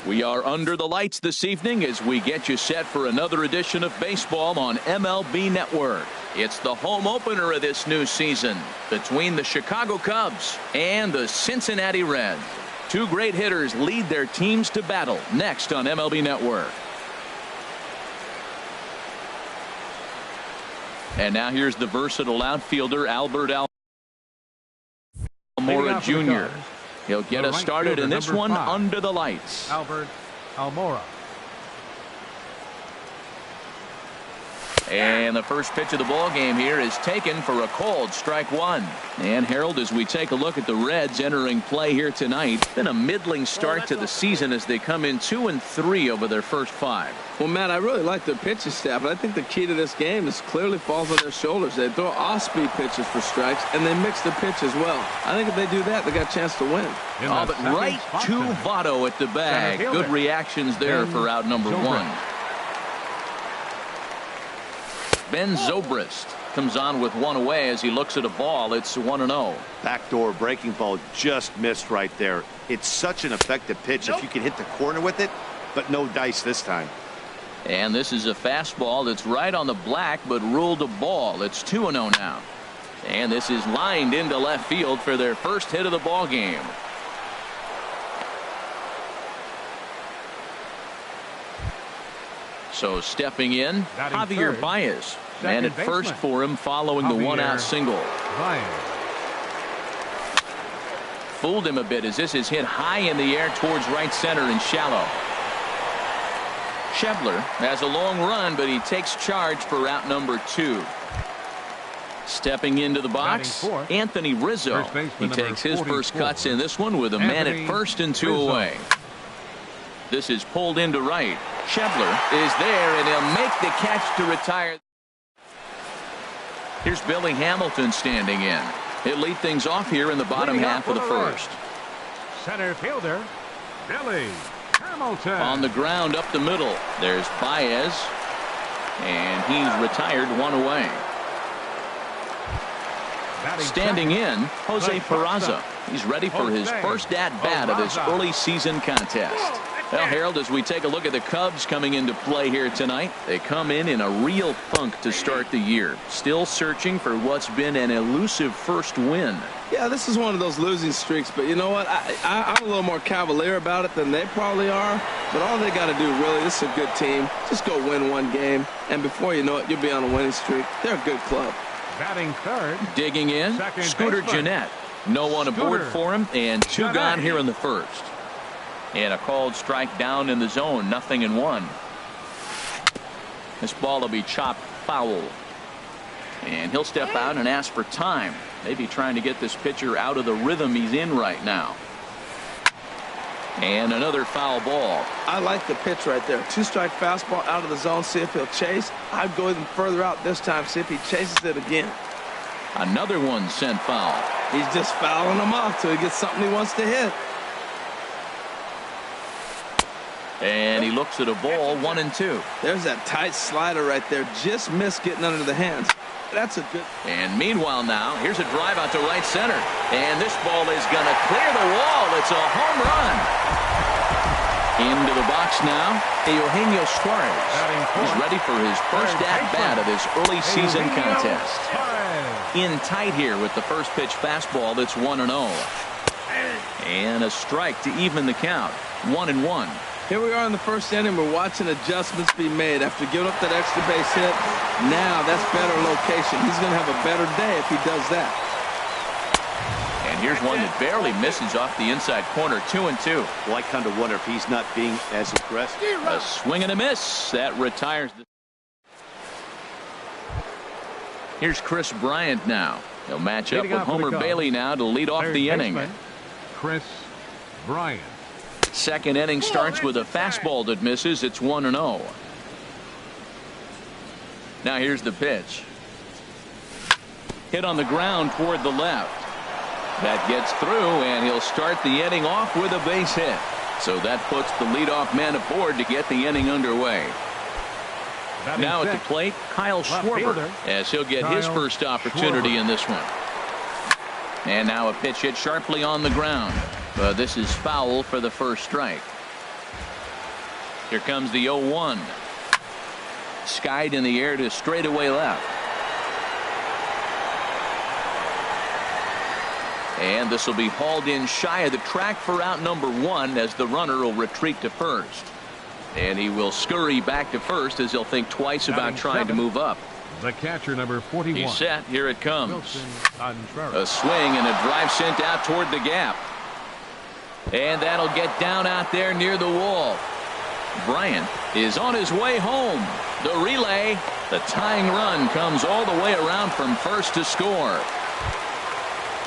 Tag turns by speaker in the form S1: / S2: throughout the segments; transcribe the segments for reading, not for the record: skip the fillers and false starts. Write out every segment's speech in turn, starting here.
S1: We are under the lights this evening as we get you set for another edition of baseball on MLB Network. It's the home opener of this new season between the Chicago Cubs and the Cincinnati Reds. Two great hitters lead their teams to battle next on MLB Network. And now here's the versatile outfielder Albert Almora Jr. He'll get us started in this one under the lights.
S2: Albert Almora.
S1: And the first pitch of the ball game here is taken for a called strike one. And Harold, as we take a look at the Reds entering play here tonight, been a middling start to the season as they come in 2-3 over their first 5.
S3: Well, Matt, I really like their pitching staff, but I think the key to this game is clearly falls on their shoulders. They throw off-speed pitches for strikes, and they mix the pitch as well. I think if they do that, they got a chance to win.
S1: Oh, but right to Votto at the bag. Good reactions there for out number 1. Ben Zobrist comes on with one away as he looks at a ball. It's 1-0.
S4: Backdoor breaking ball just missed right there. It's such an effective pitch if you can hit the corner with it, but no dice this time.
S1: And this is a fastball that's right on the black but ruled a ball. It's 2-0 now. And this is lined into left field for their first hit of the ball game. So stepping in, Javier Baez. Man at first for him following the one-out single. Fooled him a bit as this is hit high in the air towards right center and shallow. Schebler has a long run, but he takes charge for out number 2. Stepping into the box, Anthony Rizzo. He takes his first cuts in this one with a man at first and 2 away. This is pulled into right. Schebler is there, and he'll make the catch to retire. Here's Billy Hamilton standing in. He'll lead things off here in the bottom half of the first.
S2: Center fielder, Billy Hamilton.
S1: On the ground up the middle. There's Baez, and he's retired 1 away. Standing in, Jose Peraza. He's ready for his first at-bat of this early season contest. Well, Harold, as we take a look at the Cubs coming into play here tonight, they come in a real funk to start the year. Still searching for what's been an elusive first win.
S3: Yeah, this is one of those losing streaks, but you know what? I'm a little more cavalier about it than they probably are. But all they got to do, really, this is a good team. Just go win one game, and before you know it, you'll be on a winning streak. They're a good club.
S2: Batting third.
S1: Digging in, Scooter Gennett. No one aboard for him, and 2 gone here in the first. And a called strike down in the zone, 0-1. This ball will be chopped foul. And he'll step out and ask for time. Maybe trying to get this pitcher out of the rhythm he's in right now. And another foul ball.
S3: I like the pitch right there. 2-strike fastball out of the zone, see if he'll chase. I'd go even further out this time, see if he chases it again.
S1: Another one sent foul.
S3: He's just fouling them off till he gets something he wants to hit.
S1: And he looks at a ball, 1-2.
S3: There's that tight slider right there. Just missed getting under the hands. That's a good.
S1: And meanwhile now, here's a drive out to right center. And this ball is going to clear the wall. It's a home run. Into the box now, Eugenio Suarez. He's ready for his first at-bat of this early season contest. In tight here with the first pitch fastball that's 1-0. And a strike to even the count, 1-1.
S3: Here we are in the first inning. We're watching adjustments be made after giving up that extra base hit. Now that's better location. He's going to have a better day if he does that.
S1: And here's one that barely misses off the inside corner, 2-2.
S4: Well, I kind of wonder if he's not being as aggressive.
S1: A swing and a miss. That retires the. Here's Chris Bryant now. He'll match up with Homer Bailey now to lead off the inning.
S2: Chris Bryant.
S1: Second inning starts with a fastball that misses. It's 1-0. Now here's the pitch. Hit on the ground toward the left. That gets through, and he'll start the inning off with a base hit. So that puts the leadoff man aboard to get the inning underway. Now at the plate, Kyle Schwarber, as he'll get his first opportunity in this one. And now a pitch hit sharply on the ground. This is foul for the first strike. Here comes the 0-1. Skied in the air to straightaway left. And this will be hauled in shy of the track for out number 1 as the runner will retreat to first. And he will scurry back to first as he'll think twice about trying to move up.
S2: The catcher, number 41.
S1: He's set. Here it comes.
S2: Wilson,
S1: a swing and a drive sent out toward the gap. And that'll get down out there near the wall. Bryant is on his way home. The relay, the tying run comes all the way around from first to score.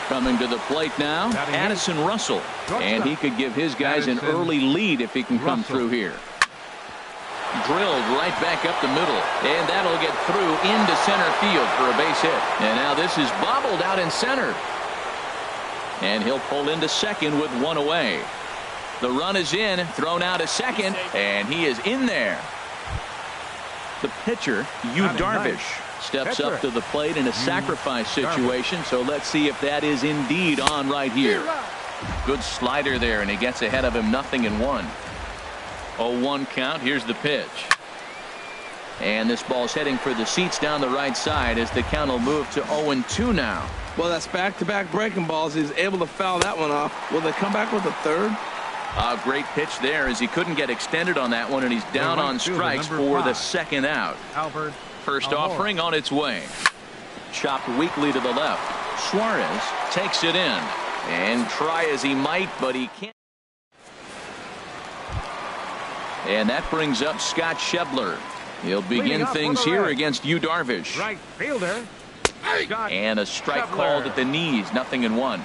S1: Coming to the plate now, Addison Russell. And he could give his guys an early lead if he can come through here. Drilled right back up the middle. And that'll get through into center field for a base hit. And now this is bobbled out in center. And he'll pull into second with 1 away. The run is in, thrown out to second, and he is in there. The pitcher, Yu Darvish, steps up to the plate in a sacrifice situation, so let's see if that is indeed on right here. Good slider there, and he gets ahead of him 0-1. 0-1 count. Here's the pitch. And this ball's heading for the seats down the right side as the count will move to 0-2 now.
S3: Well, that's back-to-back breaking balls. He's able to foul that one off. Will they come back with a third?
S1: A great pitch there as he couldn't get extended on that one, and he's down on strikes for the second out. First offering on its way. Chopped weakly to the left. Suarez takes it in. And try as he might, but he can't. And that brings up Scott Schebler. He'll begin things here against Yu Darvish.
S2: Right fielder.
S1: And a strike called at the knees, 0-1.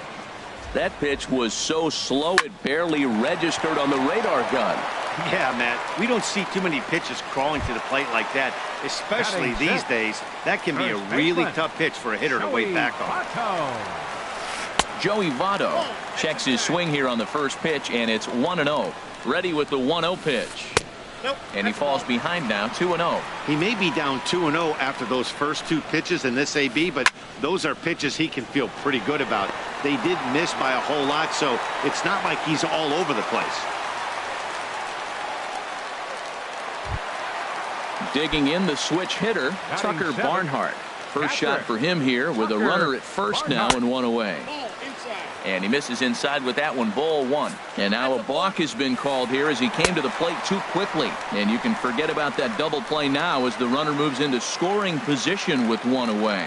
S1: That pitch was so slow it barely registered on the radar gun.
S4: Yeah, Matt, we don't see too many pitches crawling to the plate like that, especially these days. That can be a really tough pitch for a hitter to wait back on.
S1: Joey Votto checks his swing here on the first pitch, and it's 1-0. Ready with the 1-0 pitch. And he falls behind now, 2-0.
S4: He may be down 2-0 after those first 2 pitches in this AB, but those are pitches he can feel pretty good about. They did miss by a whole lot, so it's not like he's all over the place.
S1: Digging in the switch hitter, Tucker Barnhart. First shot for him here with a runner at first now and 1 away. And he misses inside with that one, ball 1. And now a balk has been called here as he came to the plate too quickly. And you can forget about that double play now as the runner moves into scoring position with 1 away.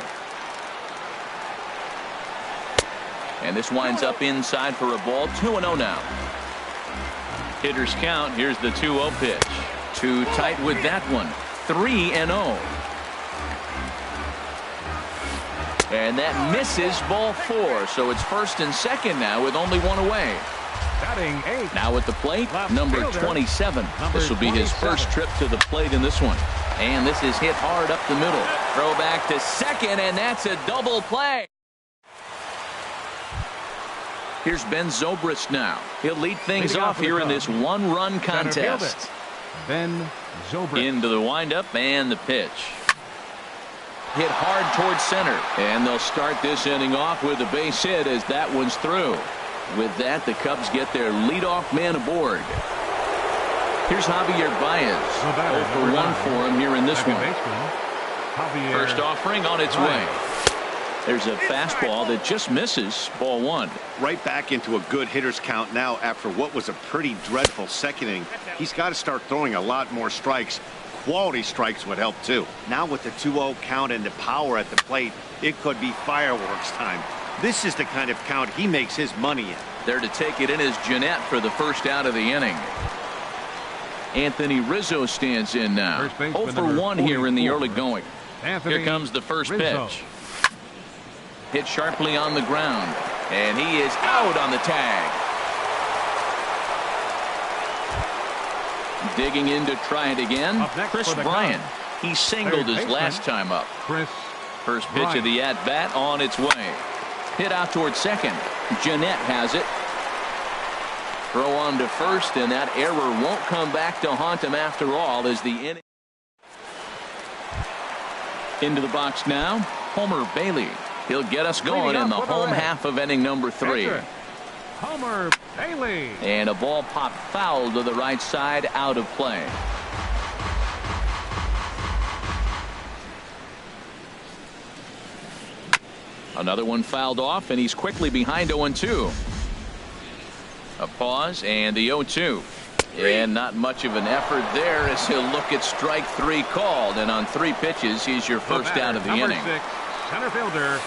S1: And this winds up inside for a ball, 2-0 now. Hitters count. Here's the 2-0 pitch. Too tight with that one, 3-0. And that misses, ball 4. So it's first and second now with only 1 away. Now at the plate, number 27. This will be his first trip to the plate in this one. And this is hit hard up the middle. Throw back to second, and that's a double play. Here's Ben Zobrist now. He'll lead things off here in this 1-run contest.
S2: Ben Zobrist.
S1: Into the windup and the pitch. Hit hard towards center, and they'll start this inning off with a base hit as that one's through. With that, the Cubs get their leadoff man aboard. Here's Javier Baez. 0 for 1 for him here in this one. First offering on its way. There's a fastball that just misses, ball 1.
S4: Right back into a good hitter's count now after what was a pretty dreadful second inning. He's got to start throwing a lot more strikes. Quality strikes would help too. Now with the 2-0 count and the power at the plate, it could be fireworks time. This is the kind of count he makes his money in.
S1: There to take it in is Jeanette for the first out of the inning. Anthony Rizzo stands in now. 0 for 1 here in the early going. Here comes the first pitch. Hit sharply on the ground, and he is out on the tag. Digging in to try it again, Chris Bryant. He singled his last time up. First pitch of the at-bat on its way. Hit out towards second. Jeanette has it. Throw on to first, and that error won't come back to haunt him after all as the inning. Into the box now, Homer Bailey. He'll get us going in the home half of inning number 3.
S2: Homer Bailey.
S1: And a ball popped foul to the right side, out of play. Another one fouled off, and he's quickly behind 0-2. A pause, and the 0-2. And not much of an effort there as he'll look at strike 3 called. And on 3 pitches, he's your first out of the inning.
S2: Number 6, center fielder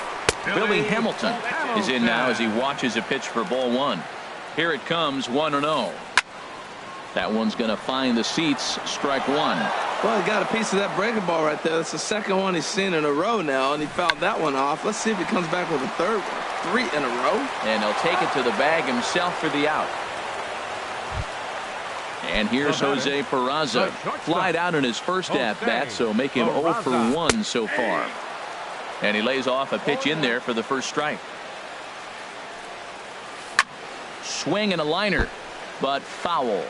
S1: Billy Hamilton is in now as he watches a pitch for ball 1. Here it comes, 1-0. That one's going to find the seats, strike 1.
S3: Well, he got a piece of that breaking ball right there. That's the second one he's seen in a row now, and he fouled that one off. Let's see if he comes back with a third one. 3 in a row.
S1: And he'll take it to the bag himself for the out. And here's Jose Peraza. Flied out in his first at-bat, so make him 0 for 1 so far. And he lays off a pitch in there for the first strike. Swing and a liner, but foul.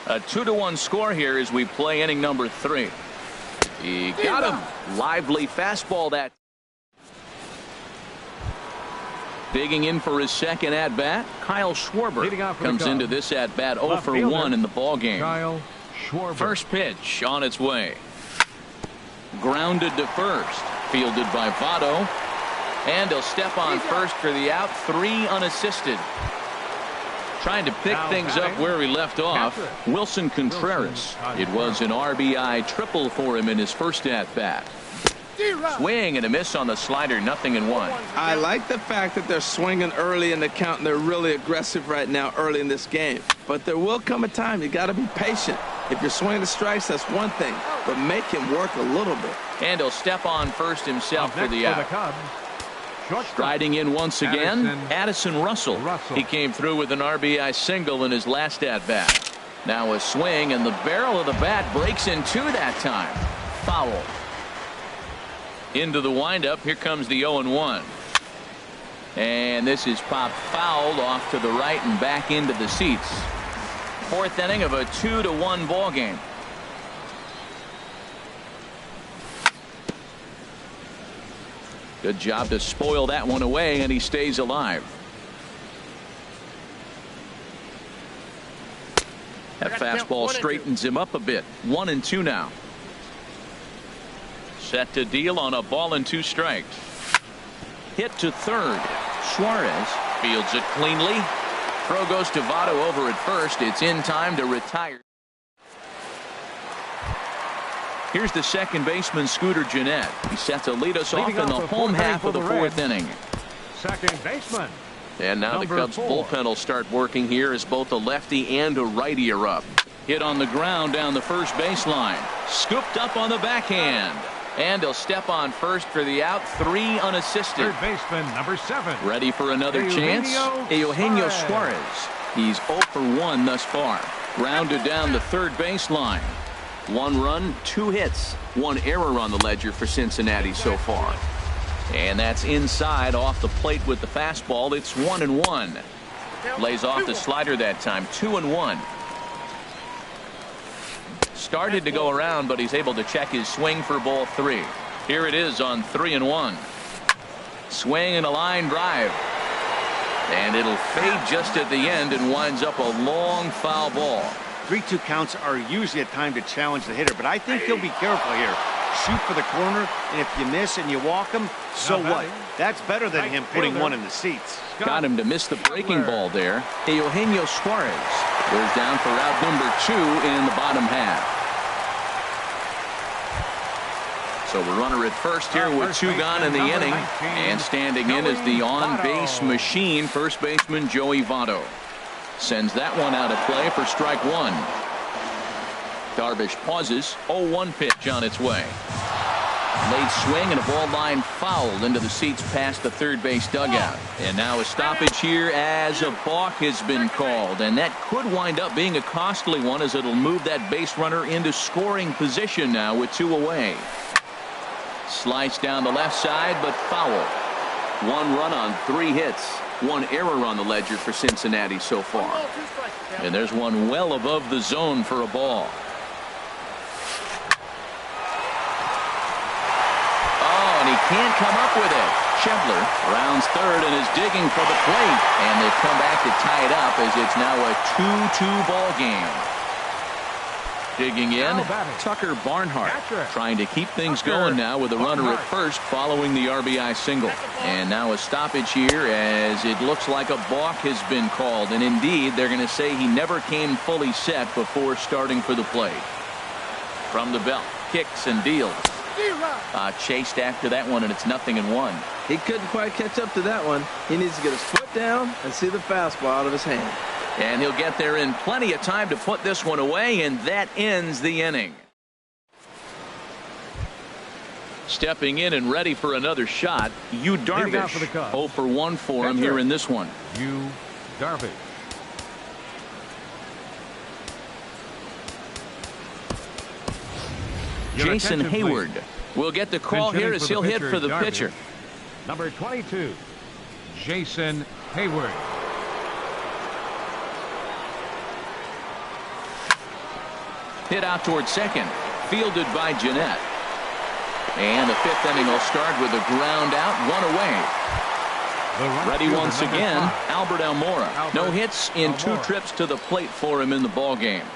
S1: A 2-1 score here as we play inning number 3. He got him. Lively fastball that. Digging in for his second at-bat, Kyle Schwarber comes into this at-bat 0 for 1 in the ballgame.
S2: Kyle Schwarber.
S1: First pitch on its way. Grounded to first. Fielded by Votto. And he'll step on first for the out. 3 unassisted. Trying to pick things up where he left off, Wilson Contreras. It was an RBI triple for him in his first at-bat. Swing and a miss on the slider, 0-1.
S3: I like the fact that they're swinging early in the count, and they're really aggressive right now early in this game. But there will come a time you got to be patient. If you're swinging the strikes, that's one thing, but make him work a little bit.
S1: And he'll step on first himself for the out. Striding in once again, Addison Russell. He came through with an RBI single in his last at-bat. Now a swing, and the barrel of the bat breaks in 2 that time. Foul. Into the windup. Here comes the 0-1. And this is popped fouled off to the right and back into the seats. 4th inning of a 2-1 ball game. Good job to spoil that one away, and he stays alive. That fastball straightens him up a bit. 1-2 now. Set to deal on a ball and 2 strikes. Hit to third. Suarez fields it cleanly. Throw goes to Votto over at first. It's in time to retire. Here's the second baseman, Scooter Gennett. He set to lead us off in the home half of the 4th inning.
S2: Second baseman.
S1: And now the Cubs bullpen will start working here as both a lefty and a righty are up. Hit on the ground down the first baseline. Scooped up on the backhand. And he'll step on first for the out. 3 unassisted.
S2: Third baseman, number 7.
S1: Ready for another chance. Eugenio Suarez. He's 0 for 1 thus far. Grounded down the third baseline. 1 run, 2 hits, 1 error on the ledger for Cincinnati so far. And that's inside off the plate with the fastball. It's 1-1. Lays off the slider that time. 2-1. Started to go around, but he's able to check his swing for ball 3. Here it is on 3-1. Swing and a line drive. And it'll fade just at the end and winds up a long foul ball.
S4: 3-2 counts are usually a time to challenge the hitter, but I think he'll be careful here. Shoot for the corner, and if you miss and you walk him, so what? That's better than him putting one in the seats.
S1: Got him to miss the breaking ball there. Eugenio Suarez goes down for out number 2 in the bottom half. So the runner at first here with 2 gone in the inning. And standing in is the on-base machine, first baseman Joey Votto. Sends that one out of play for strike 1. Darvish pauses. 0-1 pitch on its way. Late swing and a ball line fouled into the seats past the third base dugout. And now a stoppage here as a balk has been called. And that could wind up being a costly one as it'll move that base runner into scoring position now with 2 away. Slice down the left side, but foul. 1 run on 3 hits. 1 error on the ledger for Cincinnati so far. And there's one well above the zone for a ball. Oh, and he can't come up with it. Schebler rounds third and is digging for the plate. And they've come back to tie it up as it's now a 2-2 ball game. Digging in, Tucker Barnhart trying to keep things going now with a runner at first following the RBI single. And now a stoppage here as it looks like a balk has been called. And indeed, they're going to say he never came fully set before starting for the plate. From the belt, kicks and deals. Chased after that one, and it's 0-1.
S3: He couldn't quite catch up to that one. He needs to get his foot down and see the fastball out of his hand.
S1: And he'll get there in plenty of time to put this one away, and that ends the inning. Stepping in and ready for another shot, Yu Darvish. 0 for 1 for him here in this one.
S2: Yu Darvish.
S1: Jason Hayward will get the call here as he'll hit for the pitcher.
S2: Number 22, Jason Hayward.
S1: Hit out towards second, fielded by Jeanette. And the fifth inning will start with a ground out, one away. Ready once again, Albert Almora. No hits in 2 trips to the plate for him in the ball game.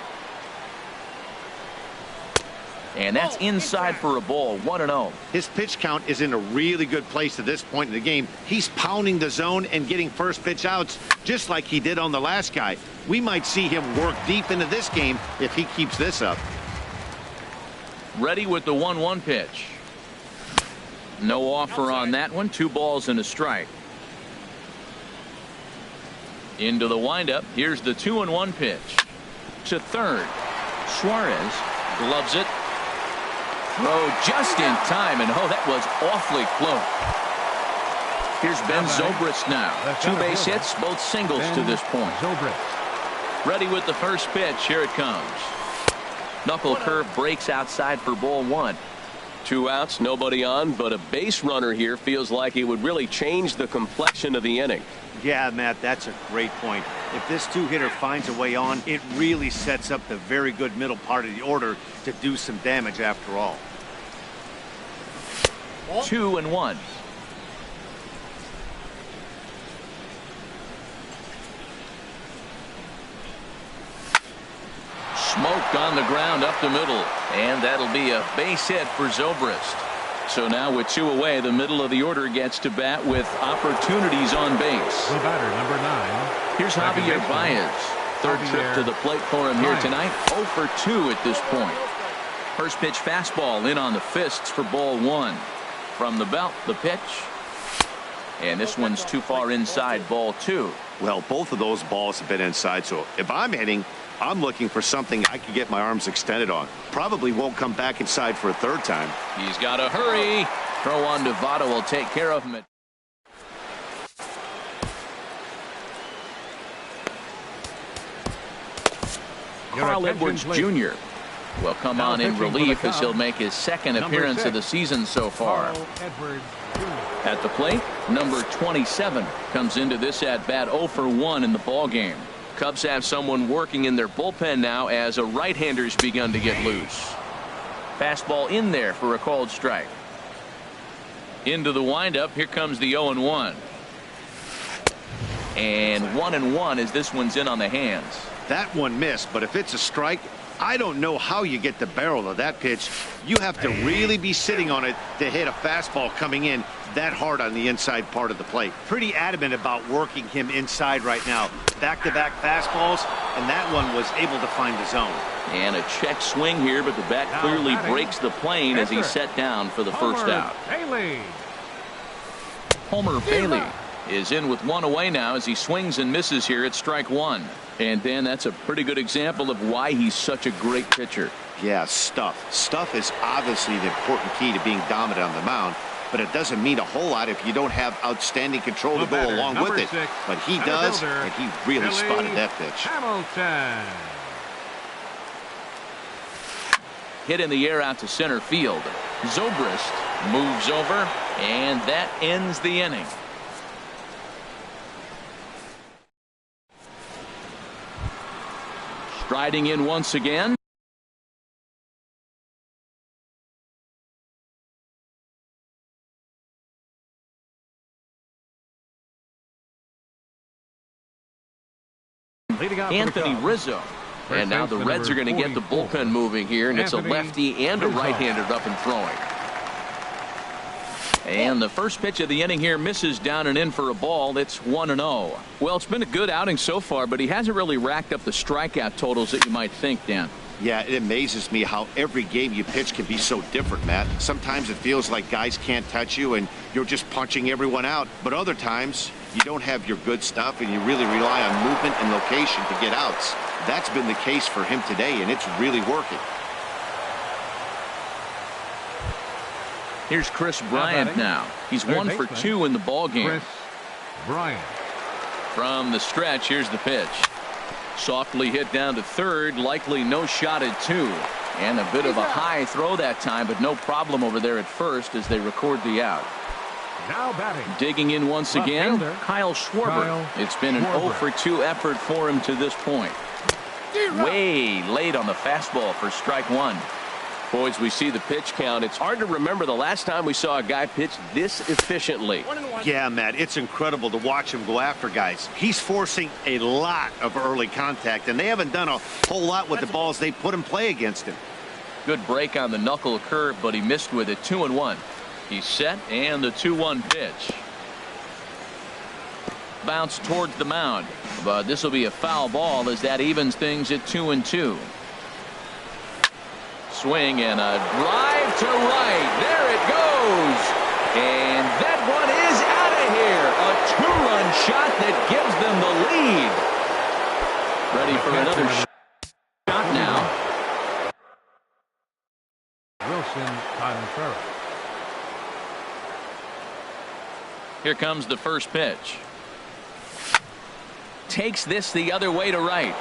S1: And that's inside for a ball, 1-0.
S4: His pitch count is in a really good place at this point in the game. He's pounding the zone and getting first pitch outs just like he did on the last guy. We might see him work deep into this game if he keeps this up.
S1: Ready with the 1-1 pitch. No offer on that one. 2 balls and a strike. Into the windup. Here's the 2-1 pitch. To third. Suarez gloves it. Throw just in time, and oh, that was awfully close. Here's Ben Zobrist now. 2 base hits, both singles to this point. Ready with the first pitch. Here it comes. Knuckle curve breaks outside for ball 1.
S5: 2 outs, nobody on, but a base runner here feels like it would really change the complexion of the inning.
S4: Yeah, Matt, that's a great point. If this 2-hitter finds a way on, it really sets up the very good middle part of the order to do some damage after all.
S1: 2-1. Smoked on the ground up the middle, and that'll be a base hit for Zobrist. So now with 2 away, the middle of the order gets to bat with opportunities on base.
S2: The batter, number 9.
S1: Here's Javier Baez. 3rd trip to the plate for him here tonight. 0 for 2 at this point. First pitch fastball in on the fists for ball 1. From the belt, the pitch. And this one's too far inside, ball 2.
S4: Well, both of those balls have been inside, so if I'm hitting, I'm looking for something I can get my arms extended on. Probably won't come back inside for a 3rd time.
S1: He's got to hurry. Throw on to Votto will take care of him. Carl Edwards Jr. will come on in relief as he'll make his 2nd appearance of the season so far. At the plate, number 27 comes into this at-bat 0 for 1 in the ball game. Cubs have someone working in their bullpen now as a right-hander's begun to get loose. Fastball in there for a called strike. Into the windup. Here comes the 0-1. And 1-1 as this one's in on the hands.
S4: That one missed, but if it's a strike, I don't know how you get the barrel of that pitch. You have to really be sitting on it to hit a fastball coming in that hard on the inside part of the plate. Pretty adamant about working him inside right now. Back-to-back fastballs, and that one was able to find the zone.
S1: And a check swing here, but the bat clearly breaks the plane as he's set down for the first out. Homer Bailey is in with 1 away now as he swings and misses here at strike 1. And Dan, that's a pretty good example of why he's such a great pitcher.
S4: Yeah, stuff. Stuff is obviously the important key to being dominant on the mound, but it doesn't mean a whole lot if you don't have outstanding control to go along with it. But he does, and he really spotted that pitch.
S1: Hit in the air out to center field. Zobrist moves over, and that ends the inning. Striding in once again.
S2: Leading out for the
S1: Anthony
S2: Cubs,
S1: Rizzo.
S2: first
S1: And now the
S2: baseman,
S1: Reds are
S2: number
S1: going to get the
S2: 44,
S1: bullpen moving here, and it's a
S2: Anthony
S1: lefty and a
S2: Rizzo.
S1: right-hander up and throwing. And the first pitch of the inning here misses down and in for a ball. It's 1-0. Well, it's been a good outing so far, but he hasn't really racked up the strikeout totals that you might think, Dan.
S4: Yeah, it amazes me how every game you pitch can be so different, Matt. Sometimes it feels like guys can't touch you and you're just punching everyone out. But other times you don't have your good stuff and you really rely on movement and location to get outs. That's been the case for him today, and it's really working.
S1: Here's Chris Bryant now. He's 1 for 2 in the ball game.
S2: Chris Bryant.
S1: From the stretch, here's the pitch. Softly hit down to third, likely no shot at 2. And a bit of a high throw that time, but no problem over there at first as they record the out.
S2: Now batting.
S1: Digging in once again,
S2: Left-hander,
S1: Kyle Schwarber. It's been an
S2: Schwarber.
S1: 0 for 2 effort for him to this point. Way late on the fastball for strike 1. Boys, we see the pitch count. It's hard to remember the last time we saw a guy pitch this efficiently.
S4: Yeah, Matt, it's incredible to watch him go after guys. He's forcing a lot of early contact, and they haven't done a whole lot with the balls they put in play against him.
S1: Good break on the knuckle curve, but he missed with it. 2-1. He's set, and the 2-1 pitch. Bounce towards the mound, but this will be a foul ball as that evens things at 2-2. Swing and a drive to right. There it goes. And that one is out of here. A 2-run shot that gives them the lead. Ready for another shot now.
S2: Wilson Contreras.
S1: Here comes the first pitch. Takes this the other way to right.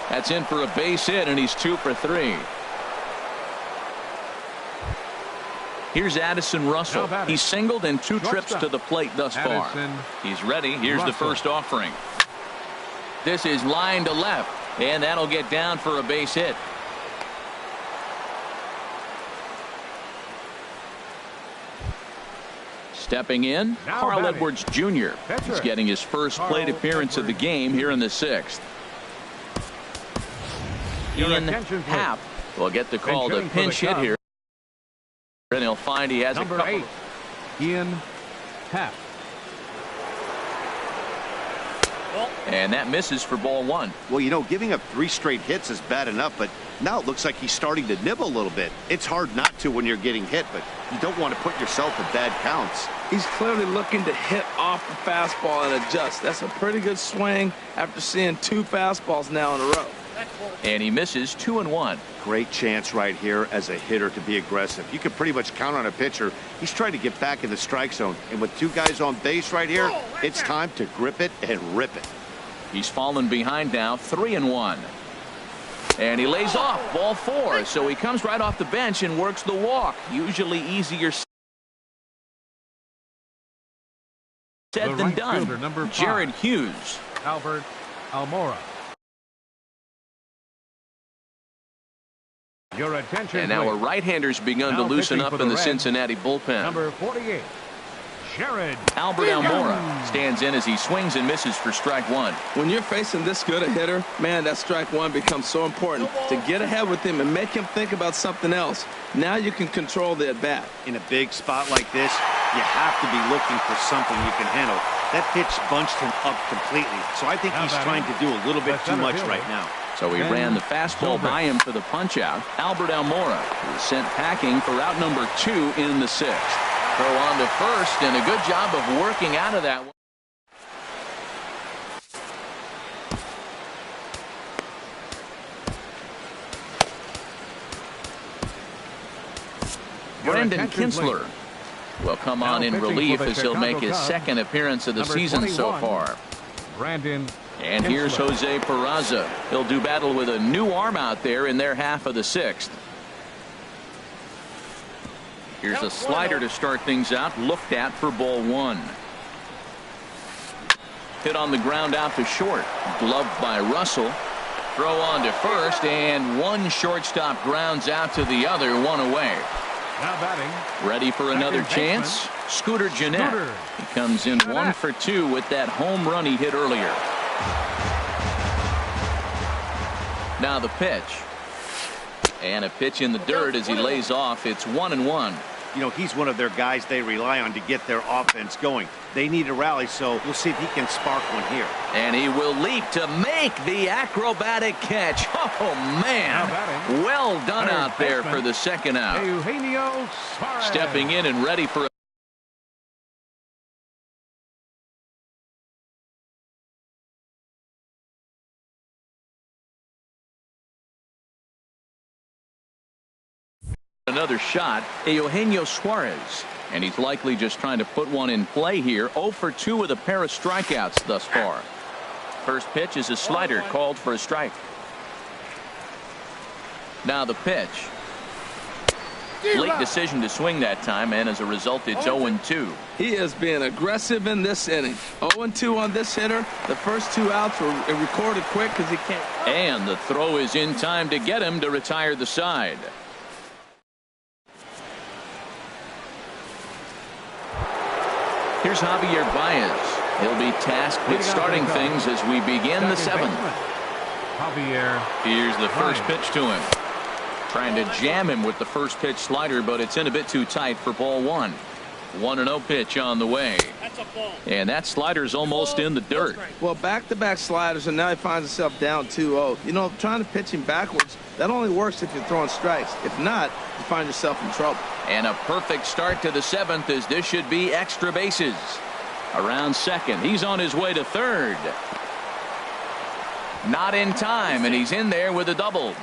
S1: That's in for a base hit, and he's 2 for 3. Here's Addison Russell. He's singled in 2 trips to the plate thus far. He's ready. Here's the first offering. This is line to left, and that'll get down for a base hit. Stepping in, Carl Edwards Jr. He's getting his first plate appearance of the game here in the 6th. Ian Happ will get the call to pinch hit here. And he'll find he has a couple.
S2: Number 8, Ian Happ.
S1: And that misses for ball 1.
S4: Well, you know, giving up 3 straight hits is bad enough, but now it looks like he's starting to nibble a little bit. It's hard not to when you're getting hit, but you don't want to put yourself in bad counts.
S3: He's clearly looking to hit off the fastball and adjust. That's a pretty good swing after seeing 2 fastballs now in a row.
S1: And he misses 2-1.
S4: Great chance right here as a hitter to be aggressive. You can pretty much count on a pitcher. He's trying to get back in the strike zone. And with 2 guys on base right here, it's time to grip it and rip it.
S1: He's fallen behind now, 3-1. And he lays off, ball 4. So he comes right off the bench and works the walk. Usually easier said than done. Jared Hughes.
S2: Albert Almora. Your attention,
S1: and now a right-hander's begun to loosen up in the Cincinnati bullpen.
S2: Number 48, Jared.
S1: Albert Almora stands in as he swings and misses for strike 1.
S3: When you're facing this good a hitter, man, that strike 1 becomes so important to get ahead with him and make him think about something else. Now you can control the at-bat.
S4: In a big spot like this, you have to be looking for something you can handle. That pitch bunched him up completely, so I think he's trying to do a little bit too much right now.
S1: So he ran the fastball by him for the punch-out. Albert Almora is sent packing for out number 2 in the 6th. Throw on to first, and a good job of working out of that one. Brendan Kinsler will come on in relief as he'll make his 2nd appearance of the season so far.
S2: Brandon.
S1: And here's Jose Peraza. He'll do battle with a new arm out there in their half of the 6th. Here's a slider to start things out, looked at for ball 1. Hit on the ground out to short. Gloved by Russell. Throw on to first, and one shortstop grounds out to the other, 1 away.
S2: Now batting.
S1: Ready for another chance. Scooter Gennett. He comes in 1 for 2 with that home run he hit earlier. Now the pitch. And a pitch in the dirt as he lays off. It's 1-1.
S4: You know, he's one of their guys they rely on to get their offense going. They need a rally, so we'll see if he can spark one here.
S1: And he will leap to make the acrobatic catch. Oh, man. Well done out there for the second out.
S2: Eugenio Suarez.
S1: Stepping in and ready for another shot, Eugenio Suarez. And he's likely just trying to put one in play here. 0 for 2 with a pair of strikeouts thus far. First pitch is a slider called for a strike. Now the pitch. Late decision to swing that time, and as a result, it's 0-2.
S3: He is being aggressive in this inning. 0-2 on this hitter. The first 2 outs were recorded quick because he can't.
S1: And the throw is in time to get him to retire the side. Here's Javier Baez. He'll be tasked with starting things as we begin the 7th.
S2: Javier.
S1: Here's the first pitch to him. Trying to jam him with the first pitch slider, but it's in a bit too tight for ball 1. 1-0 pitch on the way. And that slider's almost in the dirt.
S3: Well, back-to-back sliders, and now he finds himself down 2-0. You know, trying to pitch him backwards, that only works if you're throwing strikes. If not, you find yourself in trouble.
S1: And a perfect start to the 7th, as this should be extra bases. Around second. He's on his way to third. Not in time, and he's in there with a double.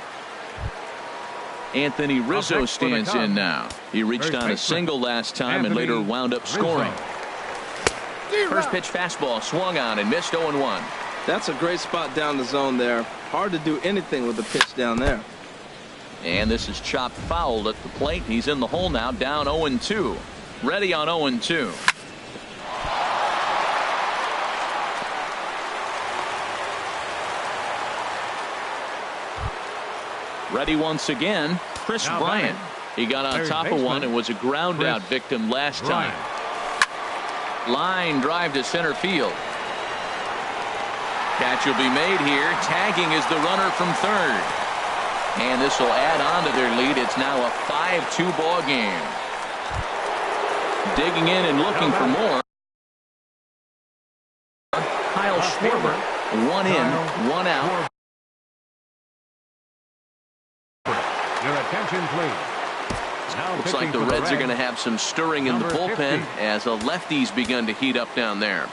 S1: Anthony Rizzo stands in now. He reached on a single last time and later wound up scoring. First pitch fastball swung on and missed 0-1.
S3: That's a great spot down the zone there. Hard to do anything with the pitch down there.
S1: And this is chopped foul at the plate. He's in the hole now, down 0-2. Ready on 0-2. Ready once again, Chris Bryant. He got on top of one and was a ground out victim last time. Line drive to center field. Catch will be made here. Tagging is the runner from third. And this will add on to their lead. It's now a 5-2 ball game. Digging in and looking for more. Kyle Schwarber. 1 in, 1 out.
S2: Your attention, please. Now
S1: looks like the Reds are going to have some stirring in the bullpen as the lefties begun to heat up down there.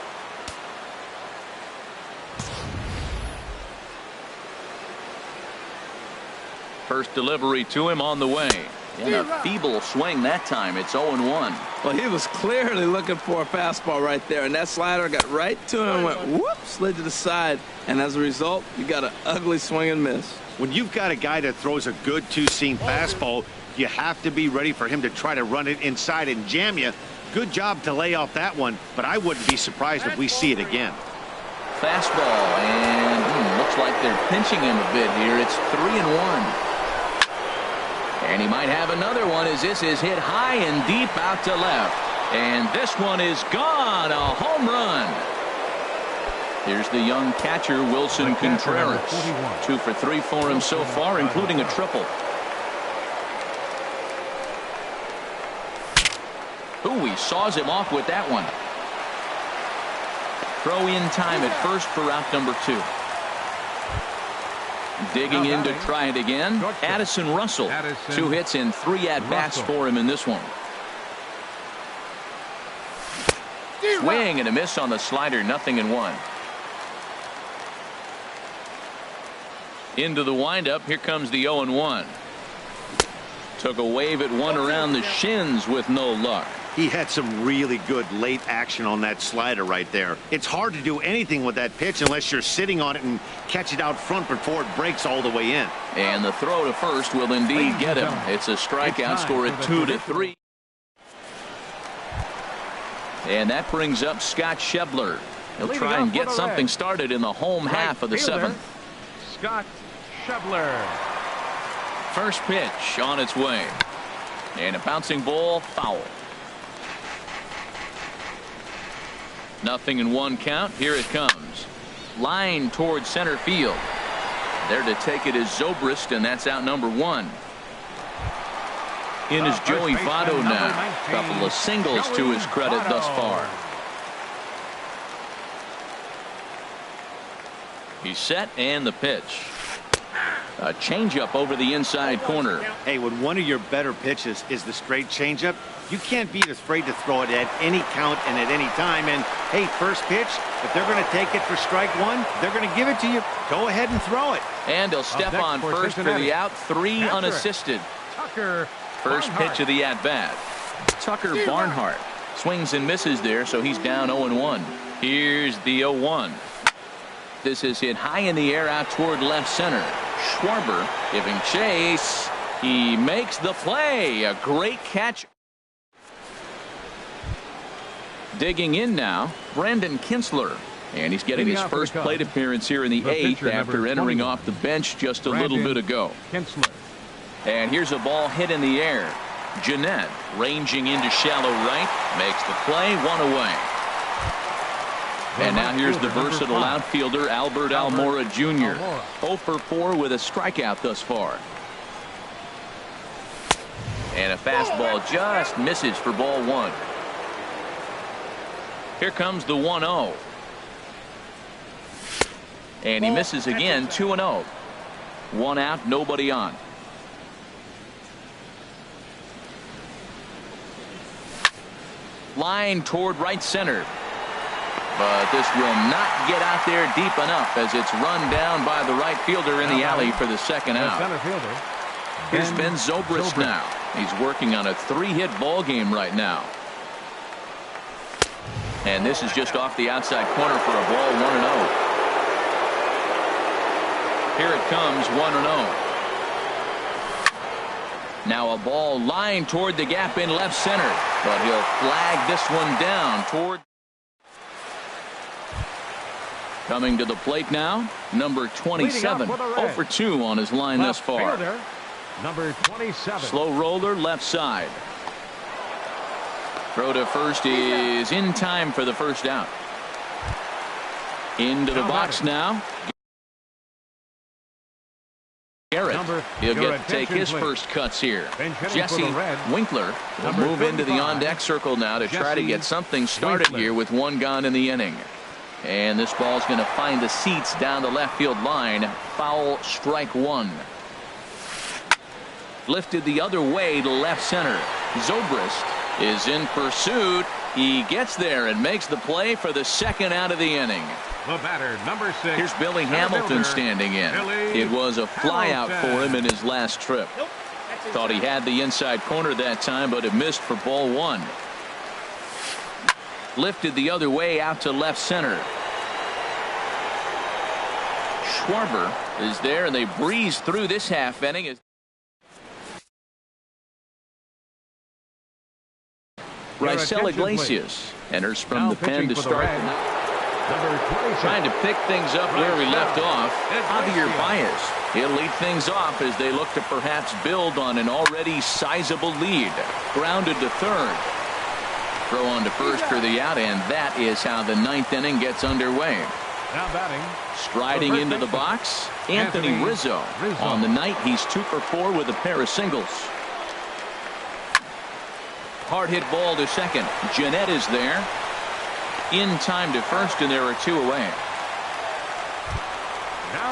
S1: First delivery to him on the way. And a feeble swing that time. It's 0-1.
S3: Well, he was clearly looking for a fastball right there, and that slider got right to him and went whoop, slid to the side. And as a result, you got an ugly swing and miss.
S4: When you've got a guy that throws a good two-seam fastball, you have to be ready for him to try to run it inside and jam you. Good job to lay off that one, but I wouldn't be surprised if we see it again.
S1: Fastball, and looks like they're pinching him a bit here. It's 3-1. And he might have another one as this is hit high and deep out to left. And this one is gone. A home run. Here's the young catcher, Wilson Contreras. 2 for 3 for him so far, including a triple. Ooh, he saws him off with that one. Throw in time at first for out number 2. Digging in to try it again, Addison Russell. 2 hits and 3 at-bats for him in this one. Swing and a miss on the slider, 0-1. Into the windup, here comes the 0-1. Took a wave at one around the shins with no luck.
S4: He had some really good late action on that slider right there. It's hard to do anything with that pitch unless you're sitting on it and catch it out front before it breaks all the way in.
S1: And the throw to first will indeed get him. It's a strikeout, score at 2-3. And that brings up Scott Schebler. He'll try and get something started in the home half of the 7th.
S2: Scott Schebler.
S1: First pitch on its way. And a bouncing ball, foul. 0-1 count. Here it comes. Line towards center field. There to take it is Zobrist, and that's out number 1. In is Joey Votto now. Couple of singles to his credit thus far. He's set, and the pitch. A changeup over the inside corner.
S4: Hey, when one of your better pitches is the straight changeup, you can't be afraid to throw it at any count and at any time. And, hey, first pitch, if they're going to take it for strike 1, they're going to give it to you. Go ahead and throw it.
S1: And he'll step on first for the out. 3 unassisted.
S2: Tucker
S1: First pitch of the at-bat. Tucker Barnhart swings and misses there, so he's down 0-1. Here's the 0-1. This is hit high in the air out toward left center. Schwarber giving chase. He makes the play. A great catch. Digging in now, Brandon Kinsler. And he's getting his first plate appearance here in the 8th after entering off the bench just a little bit ago.
S2: Kinsler.
S1: And here's a ball hit in the air. Jeanette ranging into shallow right. Makes the play. 1 away. And now here's the versatile outfielder Albert Almora Jr. 0 for 4 with a strikeout thus far. And a fastball just misses for ball 1. Here comes the 1-0. And he misses again. 2-0. 1 out, nobody on. Line toward right center. But this will not get out there deep enough as it's run down by the right fielder in the alley for the second out. Here's Ben Zobrist now. He's working on a 3-hit ball game right now. And this is just off the outside corner for a ball. 1-0. Here it comes. 1-0. Now a ball lined toward the gap in left center, but he'll flag this one down toward. Coming to the plate now, number 27. 0 for 2 on his line thus far.
S2: Number 27.
S1: Slow roller left side. Throw to first is in time for the first out. Into the box now. Garrett. He'll get to take his first cuts here. Jesse Winkler will move into the on-deck circle now to try to get something started here with 1 gone in the inning. And this ball's going to find the seats down the left field line. Foul, strike 1. Lifted the other way to left center. Zobrist is in pursuit. He gets there and makes the play for the second out of the inning.
S2: The batter, number 6.
S1: Here's Billy Hamilton standing in. It was a flyout for him in his last trip. Thought he had the inside corner that time, but it missed for ball 1. Lifted the other way out to left center. Schwarber is there, and they breeze through this half inning. Raisel Iglesias enters from the pen to start. Trying to pick things up where we left off. Javier Baez. He'll lead things off as they look to perhaps build on an already sizable lead. Grounded to third. Throw on to first for the out, and that is how the 9th inning gets underway.
S2: Now batting.
S1: Striding into the box, Anthony Rizzo. On the night, he's 2 for 4 with a pair of singles. Hard hit ball to second. Jeanette is there. In time to first, and there are 2 away.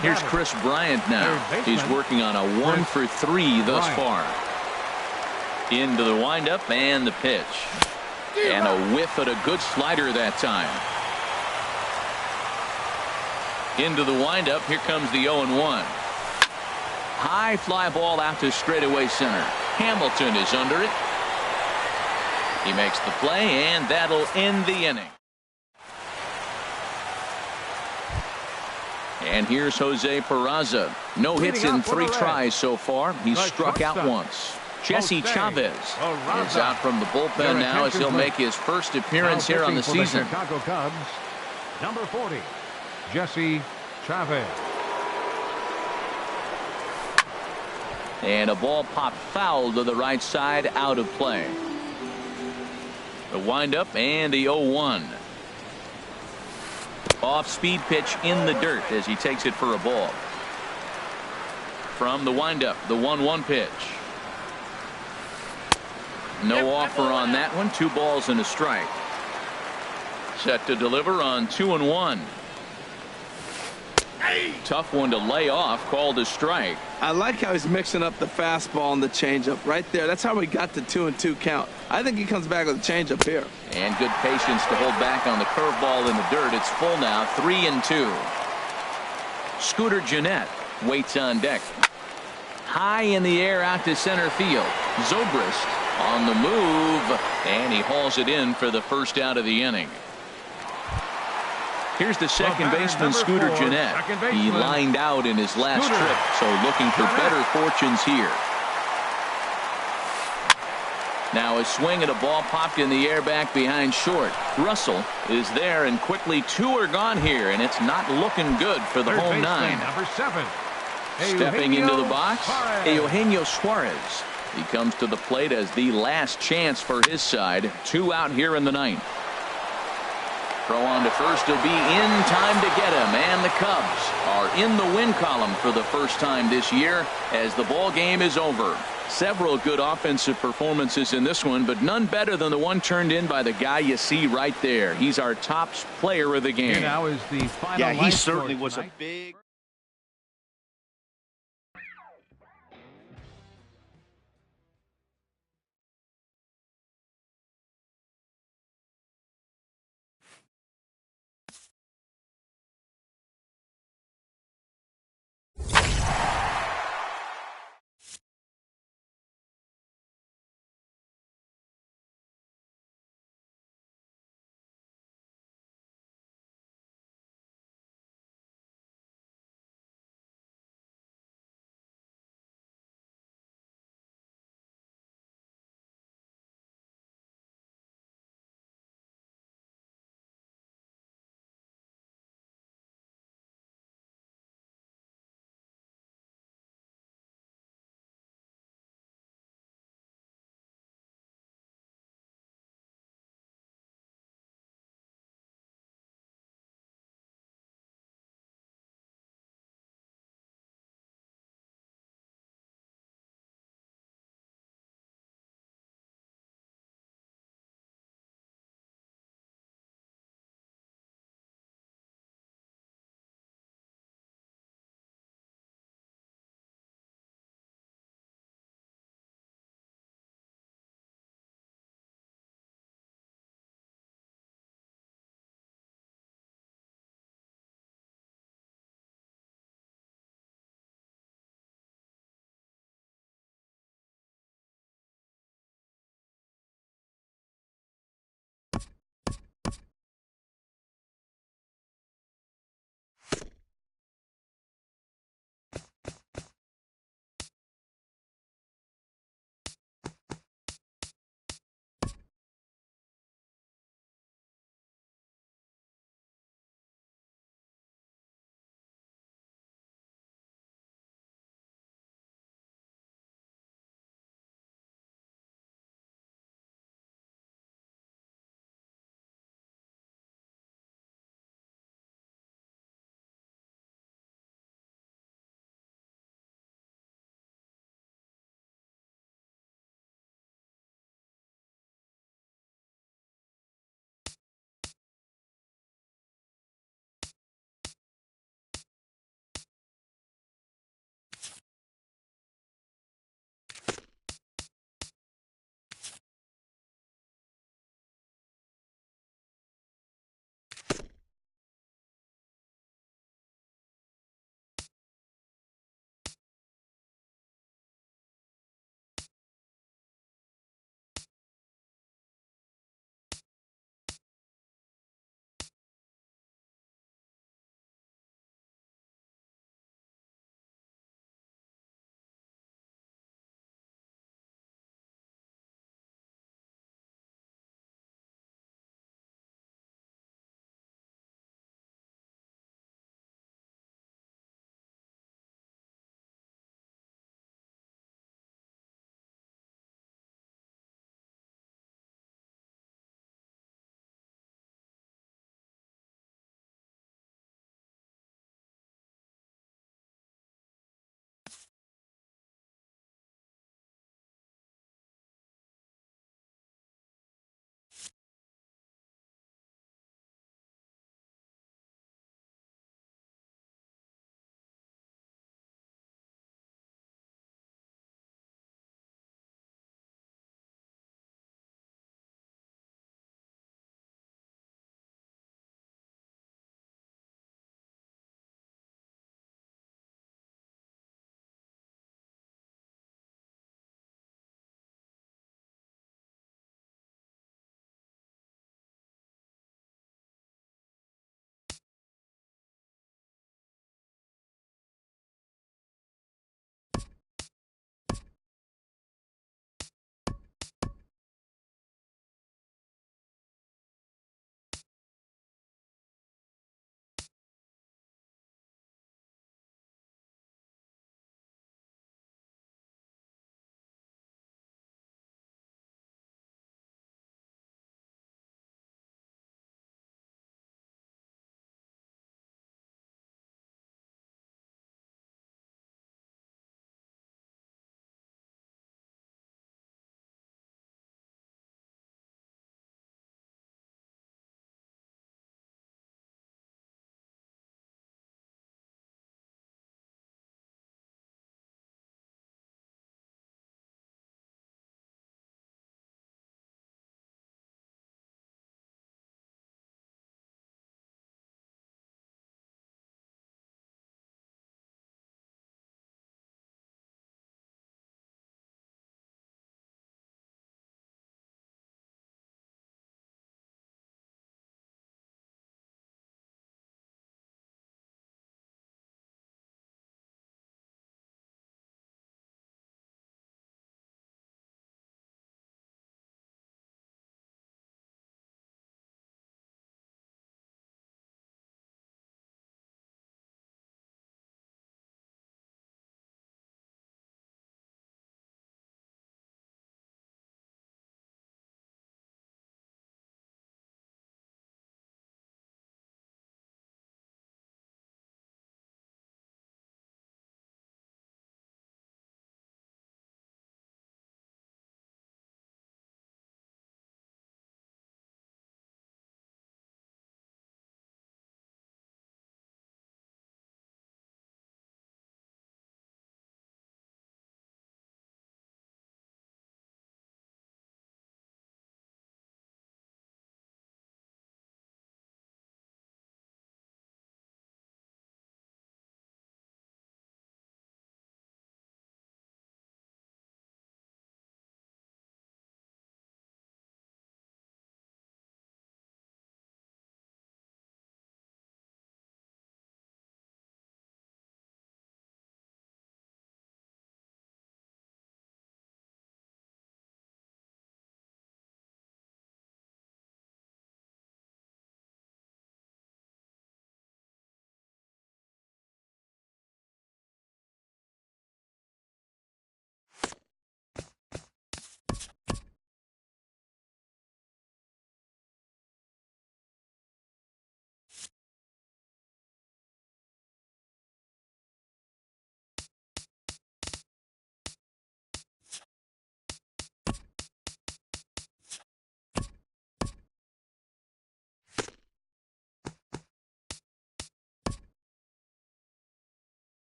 S1: Here's Chris Bryant now. He's working on a 1 for 3 thus far. Into the windup and the pitch. And a whiff at a good slider that time. Into the windup. Here comes the 0-1. High fly ball out to straightaway center. Hamilton is under it. He makes the play, and that'll end the inning. And here's Jose Peraza. No hits in 3 tries so far. He's struck out once. Jesse Chavez is out from the bullpen now as he'll make his first appearance here on the season.
S2: Chicago Cubs, number 40, Jesse Chavez.
S1: And a ball popped foul to the right side, out of play. The windup and the 0-1. Off speed pitch in the dirt as he takes it for a ball. from the windup. The 1-1 pitch. No offer on that one. 2 balls and a strike. Set to deliver on 2-1. Tough one to lay off. Called a strike.
S3: I like how he's mixing up the fastball and the changeup right there. That's how we got the 2-2 count. I think he comes back with a changeup here.
S1: And good patience to hold back on the curveball in the dirt. It's full now. 3-2. Scooter Gennett waits on deck. High in the air out to center field. Zobrist on the move, and he hauls it in for the first out of the inning. Here's the second baseman, Scooter Gennett. He lined out in his last trip, so looking for better fortunes here. Now a swing at a ball popped in the air back behind short. Russell is there, and quickly 2 are gone here, and it's not looking good for the home 9.
S2: Number 7.
S1: Stepping into the box, Eugenio Suarez. He comes to the plate as the last chance for his side. 2 out here in the 9th. Throw on to first will be in time to get him, and the Cubs are in the win column for the first time this year as the ball game is over. Several good offensive performances in this one, but none better than the one turned in by the guy you see right there. He's our top player of the game.
S2: Here now is the final.
S4: Yeah, he certainly was a big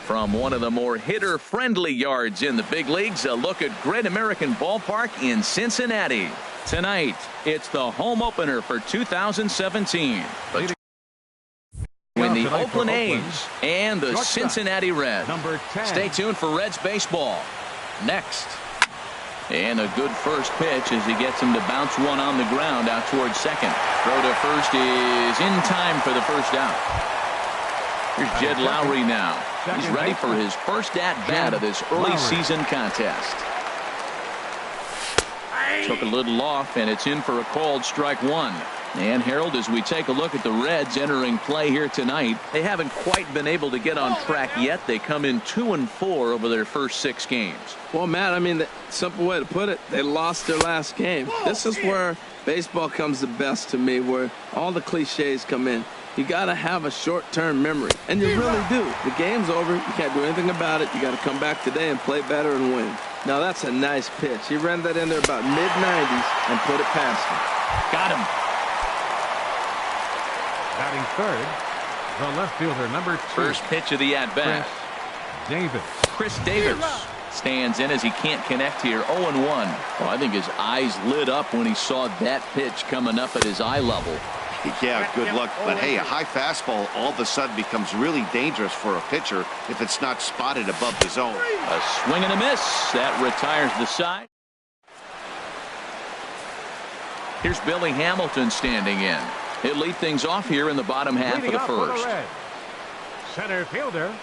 S1: From one of the more hitter-friendly yards in the big leagues, a look at Great American Ballpark in Cincinnati. Tonight, it's the home opener for 2017. Between the Oakland A's and the Cincinnati Reds. Stay tuned for Reds baseball. Next. And a good first pitch as he gets him to bounce one on the ground out towards second. Throw to first is in time for the first out. Here's Jed Lowry now. He's ready for his first at-bat of this early season contest. Took a little off, and it's in for a called strike one. And Harold, as we take a look at the Reds entering play here tonight, they haven't quite been able to get on track yet. They come in 2-4 over their first 6 games.
S3: Well, Matt, I mean, the simple way to put it, they lost their last game. This is where baseball comes the best to me, where all the cliches come in. You got to have a short-term memory, and you really do. The game's over. You can't do anything about it. You got to come back today and play better and win. Now, that's a nice pitch. He ran that in there about mid-90s and put it past him.
S1: Got him.
S2: Batting third, the left fielder, number 2.
S1: First pitch of the at-bat. Chris Davis stands in as he can't connect here. 0-1. Well, I think his eyes lit up when he saw that pitch coming up at his eye level.
S4: Yeah, good luck. But, hey, a high fastball all of a sudden becomes really dangerous for a pitcher if it's not spotted above the zone.
S1: A swing and a miss. That retires the side. Here's Billy Hamilton standing in. He'll lead things off here in the bottom half of the first.
S2: Center fielder,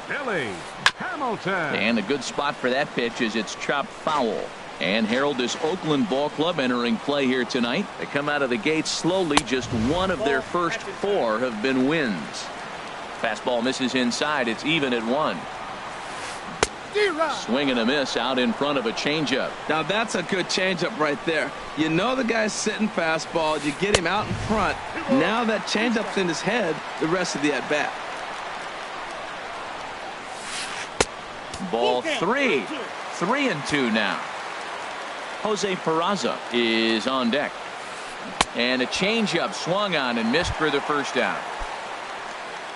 S2: Billy Hamilton.
S1: And a good spot for that pitch is it's chopped foul. And Harold, this Oakland ball club entering play here tonight. They come out of the gates slowly. Just one of their first 4 have been wins. Fastball misses inside. It's even at 1. Swing and a miss out in front of a changeup.
S3: Now that's a good changeup right there. You know the guy's sitting fastball. You get him out in front. Now that changeup's in his head the rest of the at-bat.
S1: Ball 3. 3-2 now. Jose Peraza is on deck. And a changeup swung on and missed for the first out.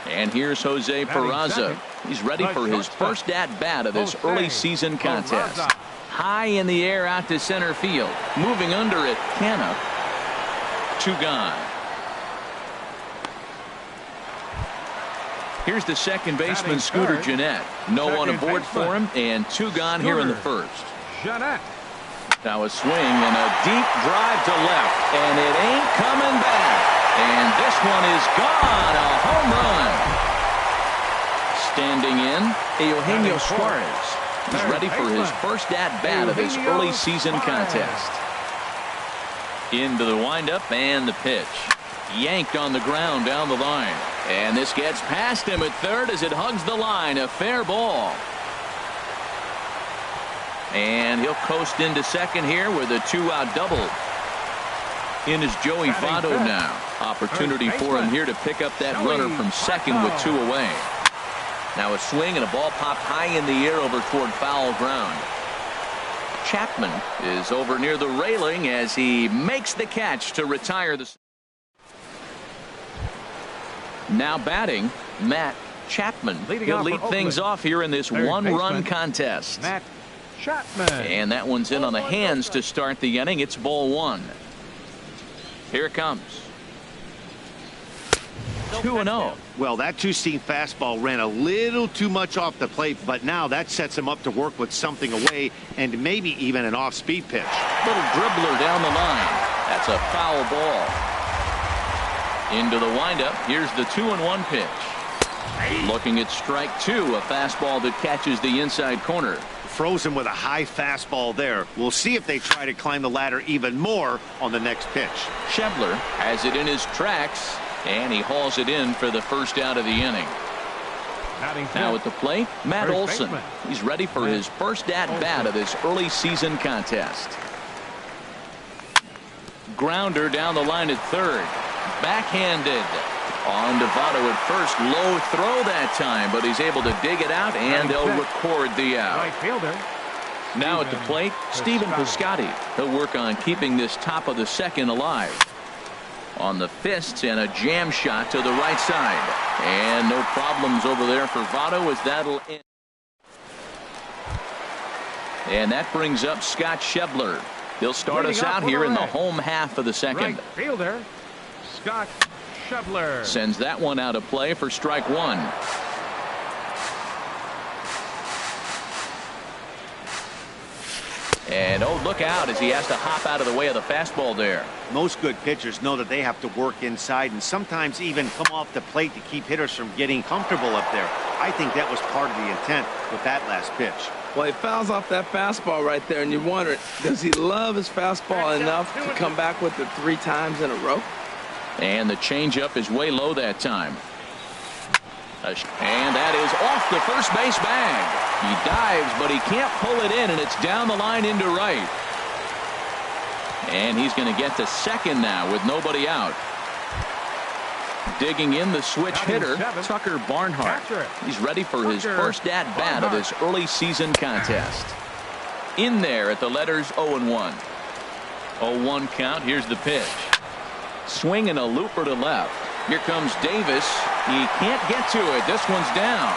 S1: And here's Jose Peraza. He's ready for his first at-bat of this early season contest. High in the air out to center field. Moving under it, Canna. 2 gone. Here's the second baseman, Scooter Gennett. No one aboard for him, and 2 gone here in the first. Now a swing and a deep drive to left, and it ain't coming back. And this one is gone, a home run. Standing in, Eugenio Suarez. He's ready for his first at-bat of his early season contest. Into the windup and the pitch. Yanked on the ground down the line. And this gets past him at third as it hugs the line. A fair ball. And he'll coast into second here with a 2-out double. In is Joey Votto now. Opportunity for him here to pick up that runner from second with 2 away. Now a swing and a ball popped high in the air over toward foul ground. Chapman is over near the railing as he makes the catch to retire the. Now batting, Matt Chapman. He'll lead things off here in this 1-run contest.
S2: Matt Chapman.
S1: And that one's in on the hands to start the inning. It's ball 1. Here it comes. 2-0.
S4: Well, that 2-seam fastball ran a little too much off the plate, but now that sets him up to work with something away and maybe even an off-speed pitch.
S1: Little dribbler down the line. That's a foul ball. Into the windup. Here's the 2-1 pitch. Looking at strike 2, a fastball that catches the inside corner.
S4: Froze him with a high fastball there. We'll see if they try to climb the ladder even more on the next pitch.
S1: Schebler has it in his tracks, and he hauls it in for the first out of the inning. Now at the plate, Matt Olson. He's ready for his first at-bat of this early season contest. Grounder down the line at third. Backhanded. On to Votto at first. Low throw that time, but he's able to dig it out, and they'll record the out. Now at the plate, Stephen Piscotty. He'll work on keeping this top of the second alive. on the fists and a jam shot to the right side. And no problems over there for Votto as that'll end. And that brings up Scott Schebler. He'll start us out here in the home half of the second.
S2: Right fielder, Scott Schebler.
S1: Sends that one out of play for strike one. And oh, look out as he has to hop out of the way of the fastball there.
S4: Most good pitchers know that they have to work inside and sometimes even come off the plate to keep hitters from getting comfortable up there. I think that was part of the intent with that last pitch.
S3: Well, he fouls off that fastball right there, and you wonder, does he love his fastball enough to come back with it 3 times in a row?
S1: And the changeup is way low that time. And that is off the first base bag. He dives, but he can't pull it in, and it's down the line into right. And he's going to get to second now with nobody out. Digging in the switch hitter, Tucker Barnhart. He's ready for his first at-bat of this early season contest. In there at the letters 0-1. 0-1 count. Here's the pitch. Swing and a looper to left. Here comes Davis. He can't get to it. This one's down.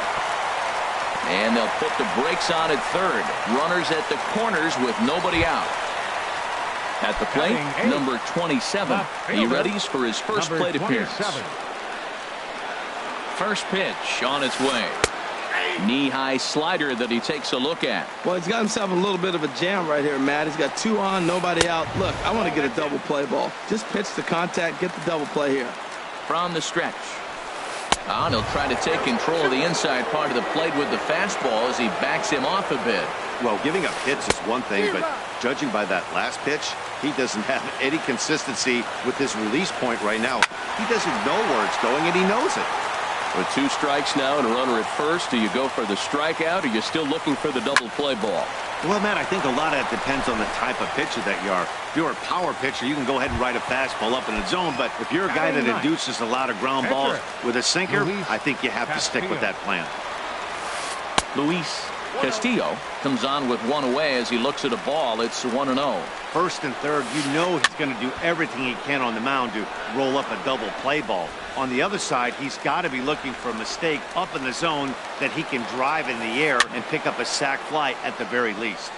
S1: And they'll put the brakes on at third. Runners at the corners with nobody out. At the plate, number 27. He readies for his first plate appearance. First pitch on its way. Knee-high slider that he takes a look at.
S3: Well, he's got himself a little bit of a jam right here, Matt. He's got 2 on, nobody out. Look, I want to get a double play ball. Just pitch the contact, get the double play here.
S1: From the stretch. And he'll try to take control of the inside part of the plate with the fastball as he backs him off a bit.
S4: Well, giving up hits is one thing, but judging by that last pitch, he doesn't have any consistency with his release point right now. He doesn't know where it's going, and he knows it.
S1: With 2 strikes now and a runner at first, do you go for the strikeout, or are you still looking for the double play ball?
S4: Well, Matt, I think a lot of that depends on the type of pitcher that you are. If you're a power pitcher, you can go ahead and ride a fastball up in the zone, but if you're a guy that induces a lot of ground balls with a sinker, I think you have to stick with that plan.
S1: Luis Castillo comes on with 1 away as he looks at a ball. It's 1-0.
S4: First and third, you know he's going to do everything he can on the mound to roll up a double play ball. On the other side, he's got to be looking for a mistake up in the zone that he can drive in the air and pick up a sac fly at the very least.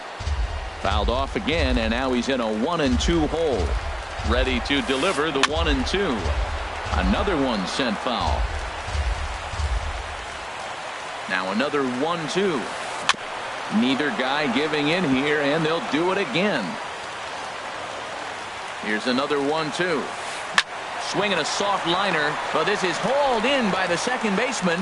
S1: Fouled off again, and now he's in a 1-2 hole. Ready to deliver the 1-2. Another one sent foul. Now another 1-2. Neither guy giving in here, and they'll do it again. Here's another 1-2. Swinging a soft liner, but this is hauled in by the second baseman.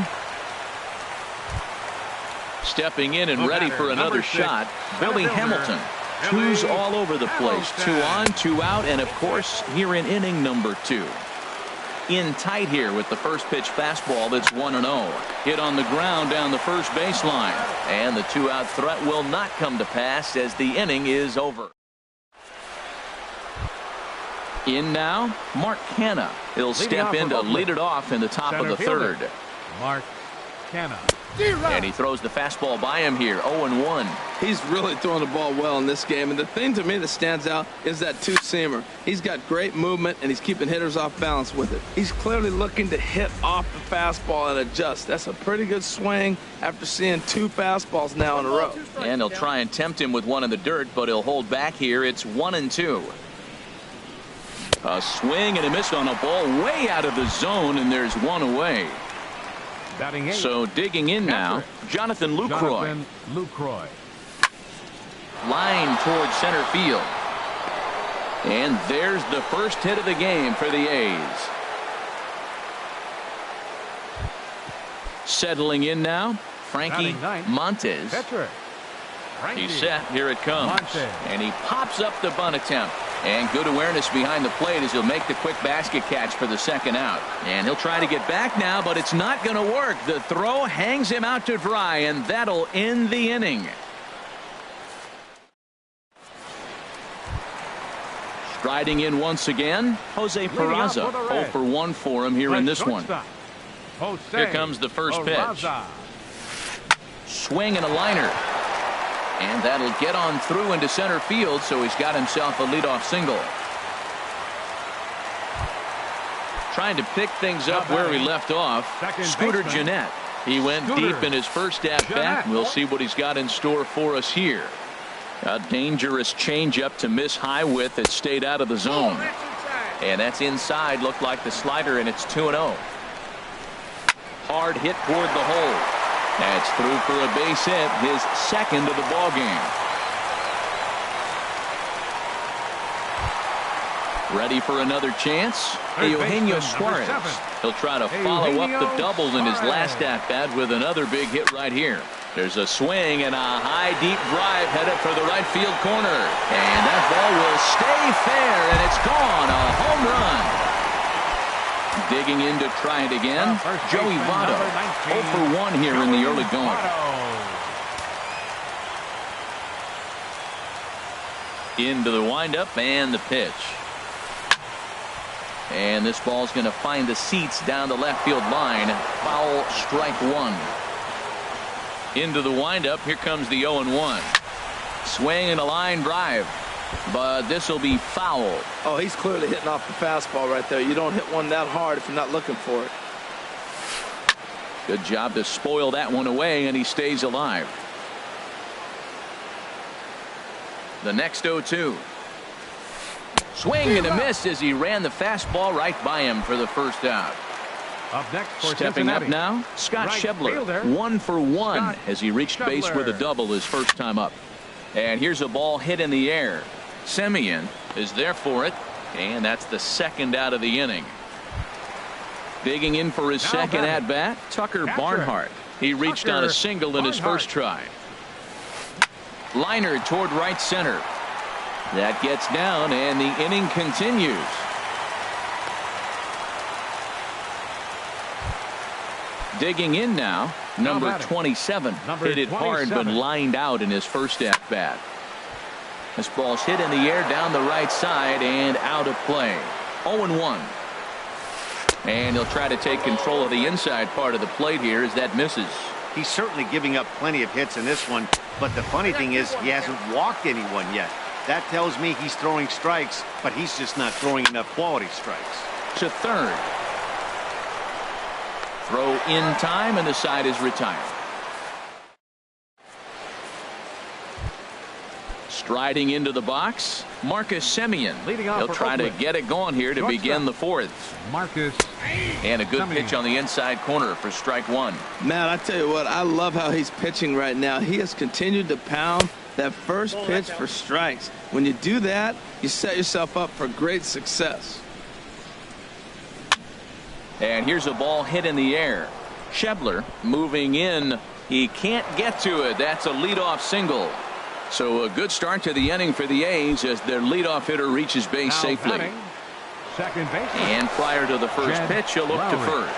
S1: Stepping in and ready for another shot, Billy Hamilton. 2s all over the place. 2 on, 2 out, and of course here in inning number 2. In tight here with the first pitch fastball. That's 1-0. Hit on the ground down the first baseline, and the 2-out threat will not come to pass as the inning is over. In now, Mark Canha. He'll step in to lead it off in the top of the third.
S2: Mark Canha.
S1: And he throws the fastball by him here. 0-1.
S3: He's really throwing the ball well in this game, and the thing to me that stands out is that 2-seamer. He's got great movement, and he's keeping hitters off balance with it. He's clearly looking to hit off the fastball and adjust. That's a pretty good swing after seeing 2 fastballs now in a row.
S1: And he'll try and tempt him with one in the dirt, but he'll hold back here. It's 1-2. A swing and a miss on a ball way out of the zone, and there's 1 away. So digging in now, Jonathan Lucroy. Line towards center field. And there's the first hit of the game for the A's. Settling in now, Frankie Montes. He's set. Here it comes. And he pops up the bunt attempt. And good awareness behind the plate as he'll make the quick basket catch for the second out. And he'll try to get back now, but it's not going to work. The throw hangs him out to dry, and that'll end the inning. Striding in once again, Jose Peraza. 0 for 1 for him here in this one. Here comes the first pitch. Swing and a liner. And that'll get on through into center field, so he's got himself a leadoff single. trying to pick things up where he left off. Scooter Gennett. He went deep in his first at-bat. We'll see what he's got in store for us here. A dangerous changeup to miss high with. It stayed out of the zone. And that's inside. Looked like the slider, and it's 2-0. Hard hit toward the hole. That's through for a base hit, his second of the ball game. Ready for another chance? Eugenio Suarez. He'll try to follow up the double in his last at-bat with another big hit right here. There's a swing and a high, deep drive headed for the right field corner. And that ball will stay fair, and it's gone. A home run. Digging in to try it again. Joey Votto. 0 for 1 here in the early going. Into the windup and the pitch. And this ball's going to find the seats down the left field line. Foul, strike one. Into the windup. Here comes the 0-1. Swing and a line drive. But this will be foul.
S3: Oh, he's clearly hitting off the fastball right there. You don't hit one that hard if you're not looking for it.
S1: Good job to spoil that one away, and he stays alive. The next 0-2. Swing and a miss as he ran the fastball right by him for the first out.
S2: Up next for
S1: Stepping up
S2: Cincinnati.
S1: now, Scott
S2: Right
S1: Schebler.
S2: fielder.
S1: 1 for 1
S2: Scott
S1: as he reached base with a
S2: Schebler.
S1: double his first time up. And here's a ball hit in the air. Semien is there for it, and that's the second out of the inning. Digging in for his
S2: Now
S1: second
S2: batting.
S1: at-bat, Tucker
S2: Catcher.
S1: Barnhart. He reached on a single in his first try. Liner toward right center. That gets down, and the inning continues. Digging in now, number
S2: batting.
S1: 27.
S2: Number
S1: Hit it hard, but
S2: 27.
S1: lined out in his first at-bat. This ball's hit in the air down the right side and out of play. 0-1. And he'll try to take control of the inside part of the plate here as that misses.
S4: He's certainly giving up plenty of hits in this one, but the funny thing is he hasn't walked anyone yet. That tells me he's throwing strikes, but he's just not throwing enough quality strikes.
S1: To third. Throw in time, and the side is retired. Striding into the box, Marcus Semien.
S2: Leading off
S1: He'll
S2: for
S1: try to
S2: Oakland.
S1: get it going here to
S2: Shortstop.
S1: begin the fourth.
S2: Marcus.
S1: And a good
S2: Semien.
S1: pitch on the inside corner for strike one.
S3: Man, I tell you what, I love how he's pitching right now. He has continued to pound that first pitch for strikes. When you do that, you set yourself up for great success.
S1: And here's a ball hit in the air. Schebler moving in. He can't get to it. That's a leadoff single. So a good start to the inning for the A's as their leadoff hitter reaches base
S2: Now
S1: safely.
S2: batting, second base.
S1: And prior to the first
S2: Jed
S1: pitch, he'll look to
S2: Lowry.
S1: first.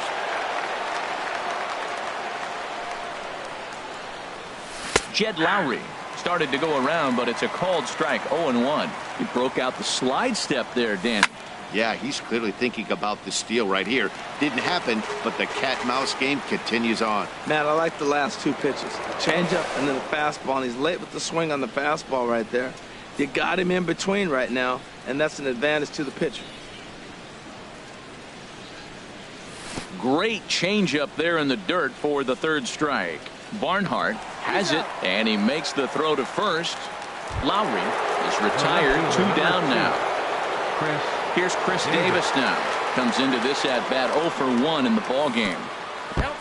S1: Jed Lowry started to go around, but it's a called strike. 0-1. He broke out the slide step there, Danny.
S4: Yeah, he's clearly thinking about the steal right here. Didn't happen, but the cat-mouse game continues on.
S3: Man, I like the last two pitches. A changeup and then a fastball, and he's late with the swing on the fastball right there. You got him in between right now, and that's an advantage to the pitcher.
S1: Great changeup there in the dirt for the third strike. Barnhart has it, and he makes the throw to first. Lowry is retired. 2 down now.
S2: Chris.
S1: Here's Chris Davis now. Comes into this at-bat 0 for 1 in the ball game.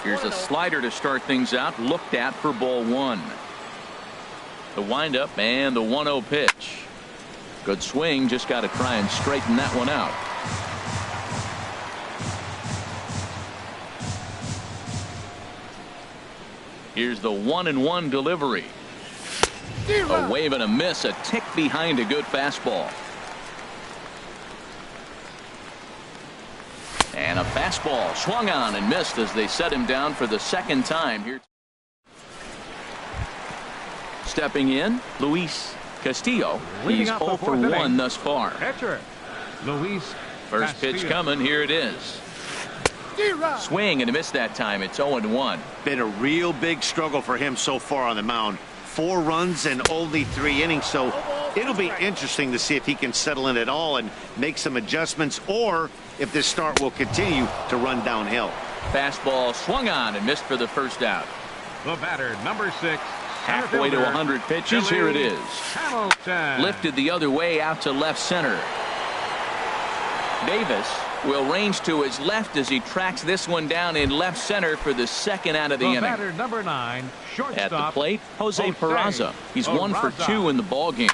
S1: Here's a slider to start things out. Looked at for ball 1. The windup and the 1-0 pitch. Good swing. Just got to try and straighten that one out. Here's the 1-1 delivery. A wave and a miss. A tick behind a good fastball. And a fastball swung on and missed as they set him down for the second time here. Stepping in, Luis Castillo.
S2: Leading
S1: He's
S2: off the
S1: 0 for
S2: fourth inning.
S1: 1 thus far.
S2: Catcher. Luis.
S1: First pitch
S2: Castillo.
S1: coming. Here it is. Swing and a miss that time. It's 0-1.
S4: Been a real big struggle for him so far on the mound. 4 runs and only 3 innings, so It'll be interesting to see if he can settle in at all and make some adjustments, or if this start will continue to run downhill.
S1: Fastball swung on and missed for the first out.
S2: The batter, number 6.
S1: Halfway to 100 pitches. Here it is.
S2: Hamilton.
S1: Lifted the other way out to left center. Davis will range to his left as he tracks this one down in left center for the second out of the inning.
S2: Batter, number 9, shortstop.
S1: At the plate, Jose Peraza. He's 1 for 2 in the ball game.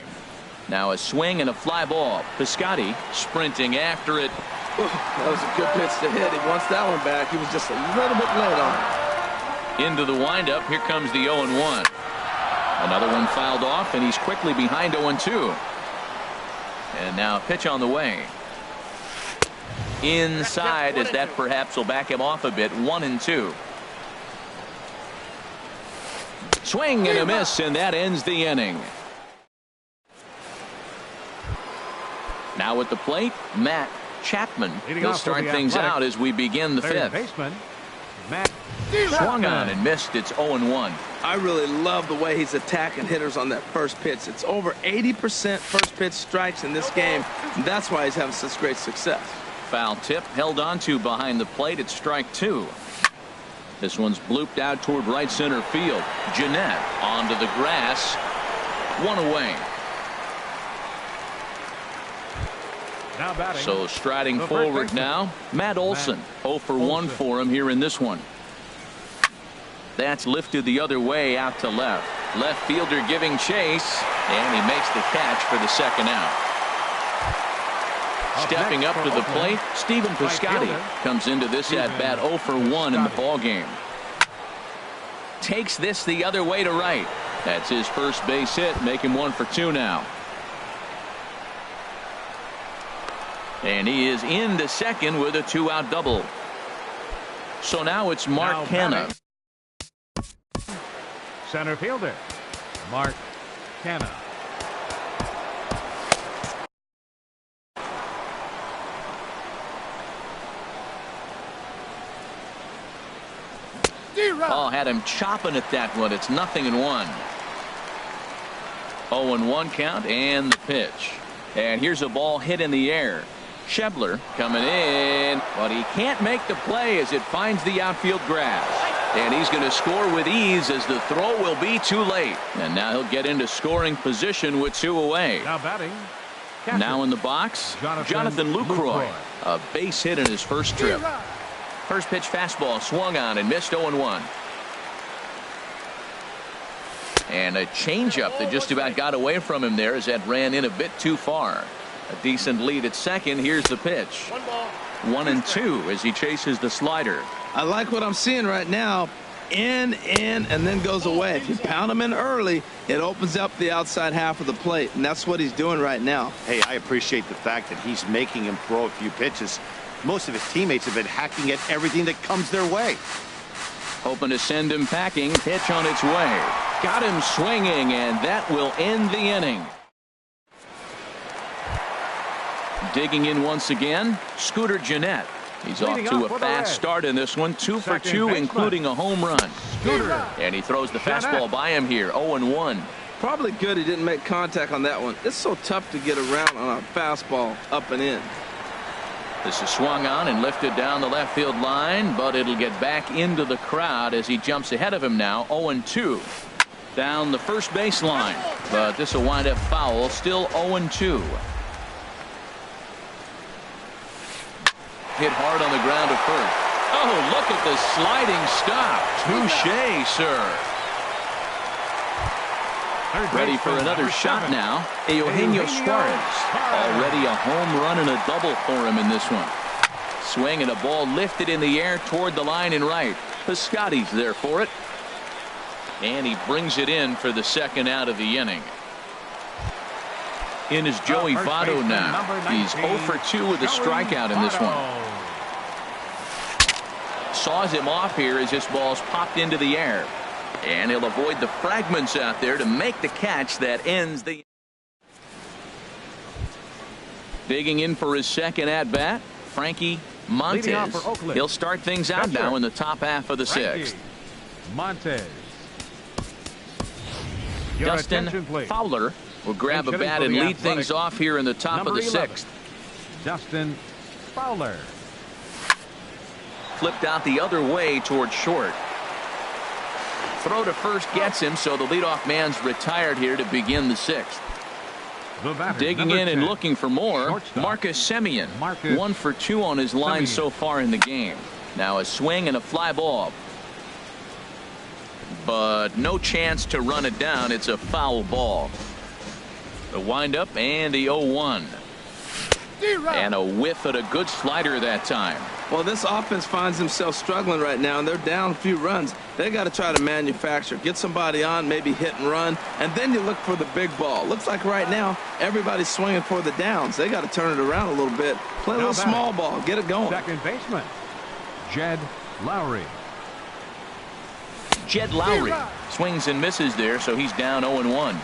S1: Now a swing and a fly ball. Piscotty sprinting after it.
S3: That was a good pitch to hit. He wants that one back. He was just a little bit late on it.
S1: Into the windup. Here comes the 0-1. Another one fouled off, and he's quickly behind 0-2. And now a pitch on the way. Inside, as that perhaps will back him off a bit. 1-2. Swing and a miss, and that ends the inning. Now at the plate, Matt Chapman. He'll start things out as we begin the fifth.
S2: Baseman, Matt
S1: Swung on and missed. It's 0-1.
S3: I really love the way he's attacking hitters on that first pitch. It's over 80% first pitch strikes in this game, and that's why he's having such great success.
S1: Foul tip held on to behind the plate. It's strike 2. This one's blooped out toward right center field. Jeanette onto the grass. 1 away.
S2: now batting.
S1: So striding forward now, Matt Olson. 0 for 1 for him here in this one. That's lifted the other way out to left. Left fielder giving chase, and he makes the catch for the second out. Stepping up to the plate, Stephen Piscotty comes into this at bat 0 for 1 in the ball game. Takes this the other way to right. That's his first base hit, make him 1 for 2 now. And he is into second with a 2-out double. So now it's Mark Canha.
S2: Center fielder, Mark Canha.
S1: Oh, had him chopping at that one. It's 0-1. 0-1 count and the pitch. And here's a ball hit in the air. Schebler coming in, but he can't make the play as it finds the outfield grass. And he's going to score with ease as the throw will be too late. And now he'll get into scoring position with 2 away.
S2: Now batting.
S1: Now in the box, Jonathan Lucroy. A base hit in his first trip. First pitch fastball swung on and missed 0-1. And a changeup that just about got away from him there as that ran in a bit too far. A decent lead at second. Here's the pitch. 1-2 as he chases the slider.
S3: I like what I'm seeing right now. In, and then goes away. If you pound him in early, it opens up the outside half of the plate, and that's what he's doing right now.
S4: Hey, I appreciate the fact that he's making him throw a few pitches. Most of his teammates have been hacking at everything that comes their way.
S1: Hoping to send him packing. Pitch on its way. Got him swinging, and that will end the inning. Digging in once again, Scooter Jeanette. He's off to a fast start in this one. 2 for 2, including a home run. And he throws the fastball by him here. 0-1.
S3: Probably good he didn't make contact on that one. It's so tough to get around on a fastball up and in.
S1: This is swung on and lifted down the left field line, but it'll get back into the crowd as he jumps ahead of him now. 0-2 down the first base line, but this will wind up foul. Still 0-2. Hit hard on the ground to first. Oh, look at the sliding stop. Touche, sir. Ready for another shot now. Eugenio Suarez. Already a home run and a double for him in this one. Swing and a ball lifted in the air toward the line and right. Piscotty's there for it. And he brings it in for the second out of the inning. In is Joey Votto now. He's 0 for 2 with a strikeout in this one. Saws him off here as this ball's popped into the air. And he'll avoid the fragments out there to make the catch that ends the. Digging in for his second at bat, Frankie Montes. He'll start things out now in the top half of the sixth.
S2: Montes.
S1: Dustin Fowler will grab a
S2: hitting
S1: bat
S2: for
S1: and
S2: the
S1: lead
S2: Athletics,
S1: things off here in the top of
S2: number
S1: the
S2: 11,
S1: sixth.
S2: Justin Fowler.
S1: Flipped out the other way toward short. Throw to first gets him, so the leadoff man's retired here to begin the sixth.
S2: The batter,
S1: Digging
S2: number
S1: in
S2: 10,
S1: and looking for more,
S2: shortstop,
S1: Marcus Semien.
S2: Marcus
S1: 1 for 2 on his line
S2: Semien.
S1: so far in the game. Now a swing and a fly ball. But no chance to run it down. It's a foul ball. The windup and the 0-1. And a whiff at a good slider that time.
S3: Well, this offense finds themselves struggling right now, and they're down a few runs. They got to try to manufacture, get somebody on, maybe hit and run, and then you look for the big ball. Looks like right now everybody's swinging for the downs. They got to turn it around a little bit, play a little small ball, get it going.
S2: Second baseman, Jed Lowry.
S1: Jed Lowry swings and misses there, so he's down 0-1.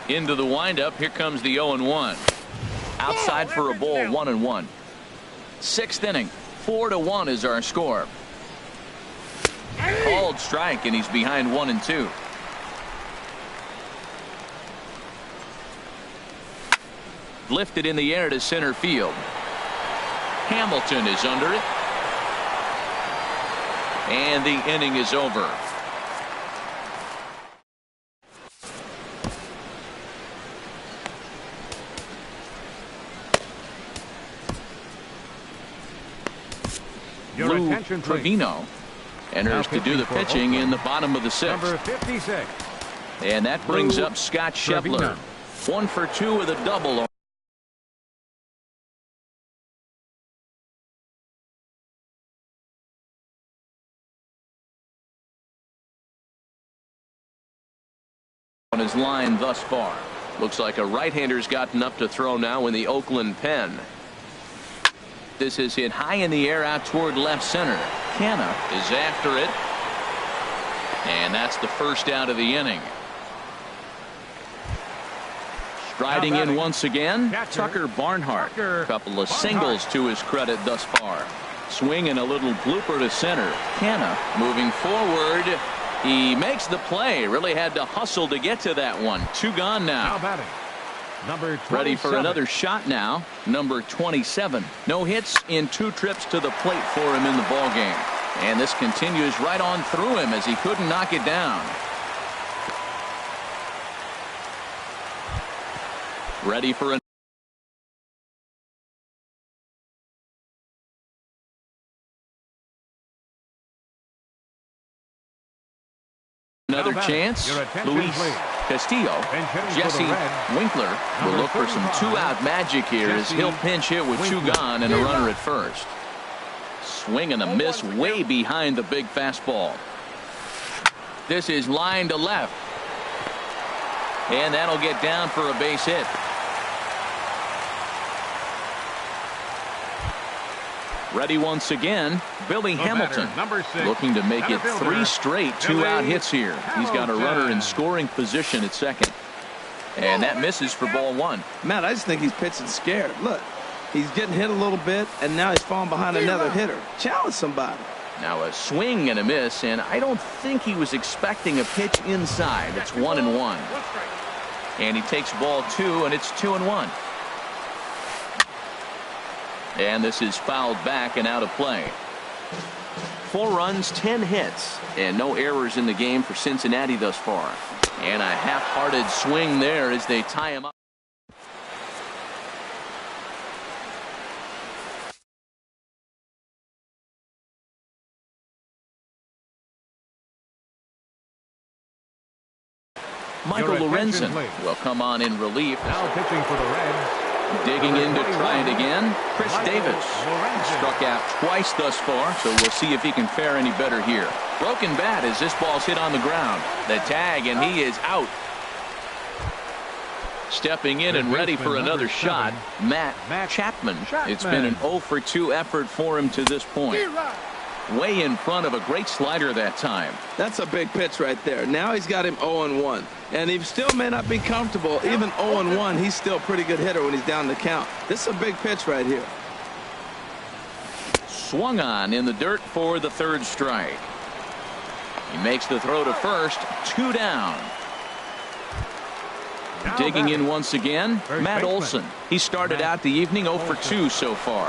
S1: Into the windup. Here comes the 0-1. Outside for a ball, 1-1. Sixth inning, 4-1 is our score. Called strike, and he's behind 1-2. Lifted in the air to center field. Hamilton is under it. And the inning is over.
S2: Your
S1: Lou
S2: attention, please.
S1: Trevino enters to do the pitching in the bottom of the sixth.
S2: Number 56.
S1: And that brings
S2: Lou
S1: up Scott
S2: Trevino.
S1: Scheffler. 1 for 2 with a double. On his line thus far. Looks like a right-hander's gotten up to throw now in the Oakland pen. This is hit high in the air out toward left center. Canna is after it. And that's the first out of the inning. Striding in once again, Tucker Barnhart. Couple of singles to his credit thus far. Swing and a little blooper to center. Canna moving forward. He makes the play. Really had to hustle to get to that one. 2 gone now.
S2: Batting. Number 27.
S1: Ready for another shot now. Number 27. No hits in 2 trips to the plate for him in the ball game. And this continues right on through him as he couldn't knock it down. Ready for another chance. Luis Castillo. Jesse Winkler will look for some 2-out magic here as he'll pinch hit with 2 gone and a runner at first. Swing and a miss way behind the big fastball. This is line to left. And that'll get down for a base hit. Ready once again, Billy Hamilton,
S2: number 6,
S1: looking to make it 3 straight 2-out hits here. He's got a runner in scoring position at second. And that misses for ball 1.
S3: Matt, I just think he's pitching scared. Look, he's getting hit a little bit, and now he's falling behind another hitter. Challenge somebody.
S1: Now a swing and a miss, and I don't think he was expecting a pitch inside. It's 1-1. And he takes ball 2, and it's 2-1. And this is fouled back and out of play. 4 runs, 10 hits, and no errors in the game for Cincinnati thus far. And a half-hearted swing there as they tie him up. Michael Lorenzen will come on in relief.
S2: Now pitching for the Reds.
S1: Digging in to try it again, Chris Davis. Struck out twice thus far, so we'll see if he can fare any better here. Broken bat as this ball's hit on the ground. The tag, and he is out. Stepping in and ready for another shot, Matt Chapman. It's been an 0 for 2 effort for him to this point. Way in front of a great slider that time.
S3: That's a big pitch right there. Now he's got him 0-1. And he still may not be comfortable. Even 0-1, he's still a pretty good hitter when he's down the count. This is a big pitch right here.
S1: Swung on in the dirt for the 3rd strike. He makes the throw to first. 2 down. Digging in once again, Matt
S2: baseman.
S1: Olson. He started out the evening 0 for 2 so far.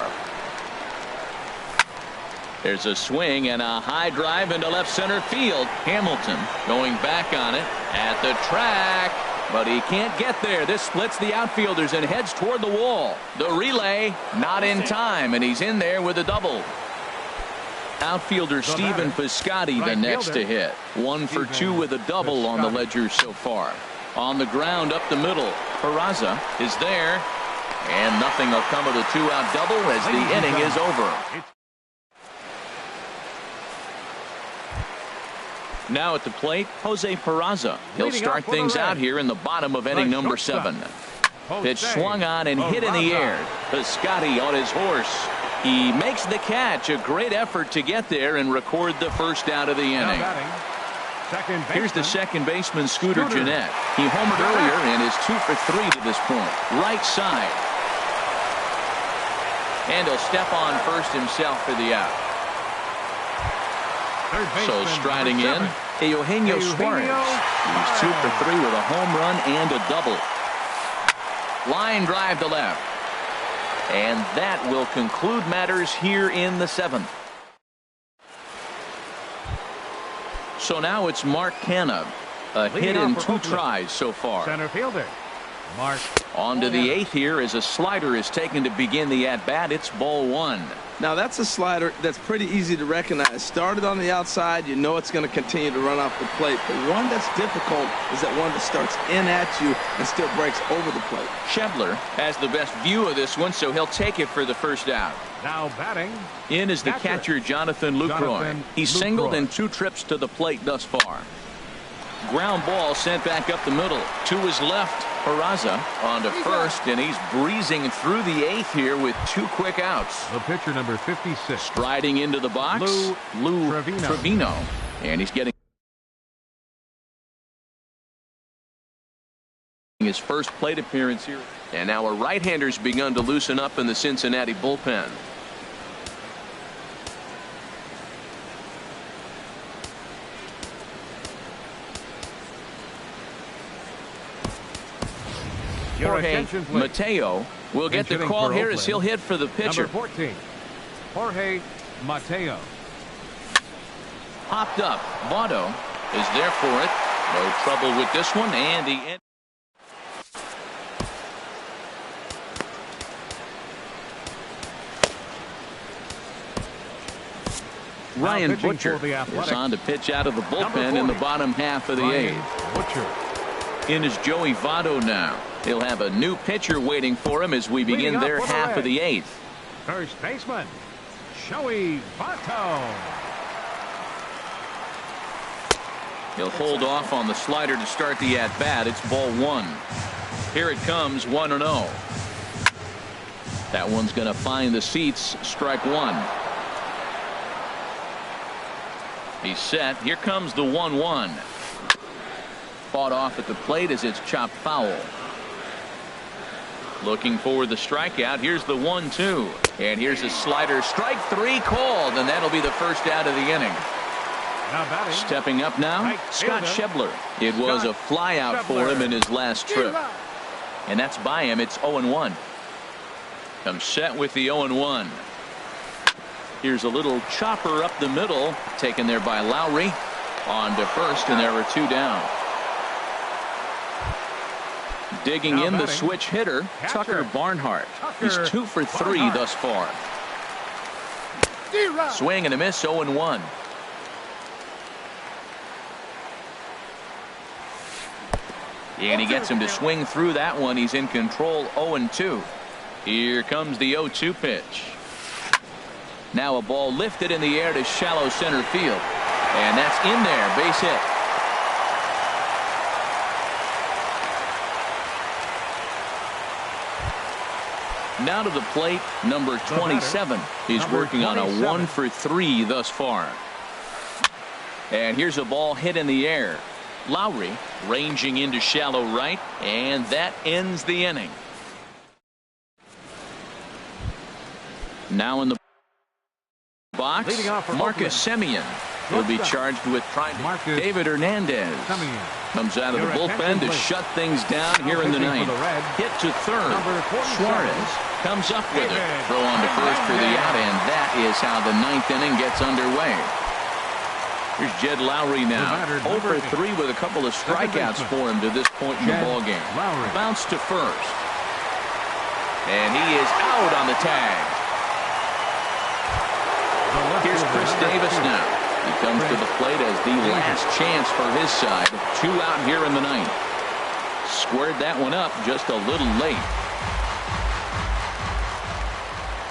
S1: There's a swing and a high drive into left center field. Hamilton going back on it at the track, but he can't get there. This splits the outfielders and heads toward the wall. The relay not in time, and he's in there with a double. Outfielder Stephen Piscotty the next to hit. 1 for 2 with a double on the ledger so far. On the ground up the middle, Peraza is there, and nothing will come of the 2-out double as the inning is over. Now at the plate, Jose Peraza. He'll start things out here in the bottom of inning number 7. Pitch swung on and hit in the air. Piscotty on his horse. He makes the catch. A great effort to get there and record the first out of the inning. Here's the second baseman, Scooter Gennett. He homered earlier and is 2 for 3 to this point. Right side. And he'll step on first himself for the out. So striding in, Eugenio Suarez. He's 2 for 3 with a home run and a double. Line drive to left. And that will conclude matters here in the 7th. So now it's Mark Canha. A hit in 2 tries so far.
S2: Center fielder, Mark.
S1: On to the 8th here as a slider is taken to begin the at-bat. It's ball 1.
S3: Now that's a slider that's pretty easy to recognize. Started on the outside, you know it's going to continue to run off the plate. But one that's difficult is that one that starts in at you and still breaks over the plate.
S1: Schebler has the best view of this one, so he'll take it for the first out.
S2: Now batting.
S1: In is the catcher, Jonathan Lucroy. He's singled in 2 trips to the plate thus far. Ground ball sent back up the middle. To his left, Peraza on to first, and he's breezing through the 8th here with 2 quick outs.
S2: The pitcher, number 56.
S1: Striding into the box, Lou Trevino. And he's getting his first plate appearance here. And now a right-hander's begun to loosen up in the Cincinnati bullpen. Jorge Mateo will get the call here as he'll hit for the pitcher.
S2: Number 14, Jorge Mateo.
S1: Popped up. Votto is there for it. No trouble with this one, and the end. Ryan Butcher is on to pitch out of the bullpen in the bottom half of the 8th. In is Joey Votto now. He'll have a new pitcher waiting for him as we begin their half of the 8th.
S2: First baseman, Joey Votto.
S1: He'll hold off on the slider to start the at-bat. It's ball 1. Here it comes, 1-0. That one's going to find the seats. Strike 1. He's set. Here comes the 1-1. Fought off at the plate as it's chopped foul. Looking for the strikeout. Here's the 1-2. And here's a slider. Strike 3 called, and that'll be the first out of the inning. Stepping up now, Scott Schebler. It was a fly out for him in his last trip. And that's by him. It's 0-1. Comes set with the 0-1. Here's a little chopper up the middle, taken there by Lowry. On to first, and there are 2 down. Digging in the switch hitter, Tucker Barnhart. He's 2 for 3 thus far. Swing and a miss, 0-1. And he gets him to swing through that one. He's in control, 0-2. Here comes the 0-2 pitch. Now a ball lifted in the air to shallow center field. And that's in there, base hit. Now to the plate, number 27. He's working on a 1 for 3 thus far. And here's a ball hit in the air. Lowry ranging into shallow right, and that ends the inning. Now in the box, Marcus Semien. He'll be charged with trying to. David Hernandez comes out of the bullpen to shut things down here in the ninth. Hit to third. Suarez comes up with it. Throw on to first for the out, and that is how the ninth inning gets underway. Here's Jed Lowry now. Over 3 with a couple of strikeouts for him to this point in the ballgame. Bounce to first. And he is out on the tag. Here's Chris Davis now. He comes to the plate as the last chance for his side. 2 out here in the ninth. Squared that one up just a little late.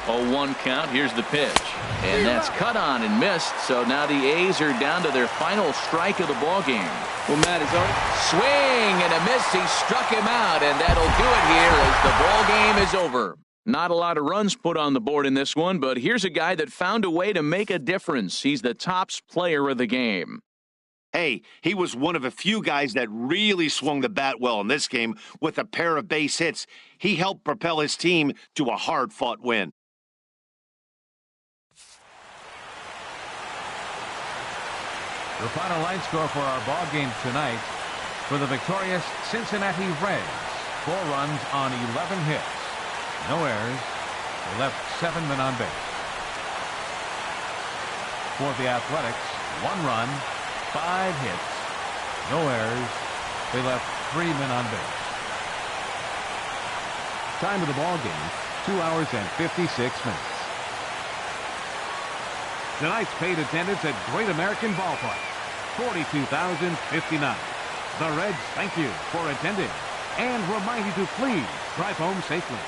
S1: 0-1 count. Here's the pitch. And that's cut on and missed. So now the A's are down to their final strike of the ball game.
S3: Well, Matt, he's already
S1: Swing and a miss. He struck him out, and that'll do it here as the ball game is over. Not a lot of runs put on the board in this one, but here's a guy that found a way to make a difference. He's the tops player of the game.
S4: Hey, he was one of a few guys that really swung the bat well in this game with a pair of base hits. He helped propel his team to a hard-fought win.
S2: The final line score for our ball game tonight for the victorious Cincinnati Reds. 4 runs on 11 hits. No errors. They left 7 men on base. For the Athletics, 1 run, 5 hits. No errors. They left 3 men on base. Time of the ball game, 2 hours and 56 minutes. Tonight's paid attendance at Great American Ballpark, 42,059. The Reds thank you for attending and remind you to please drive home safely.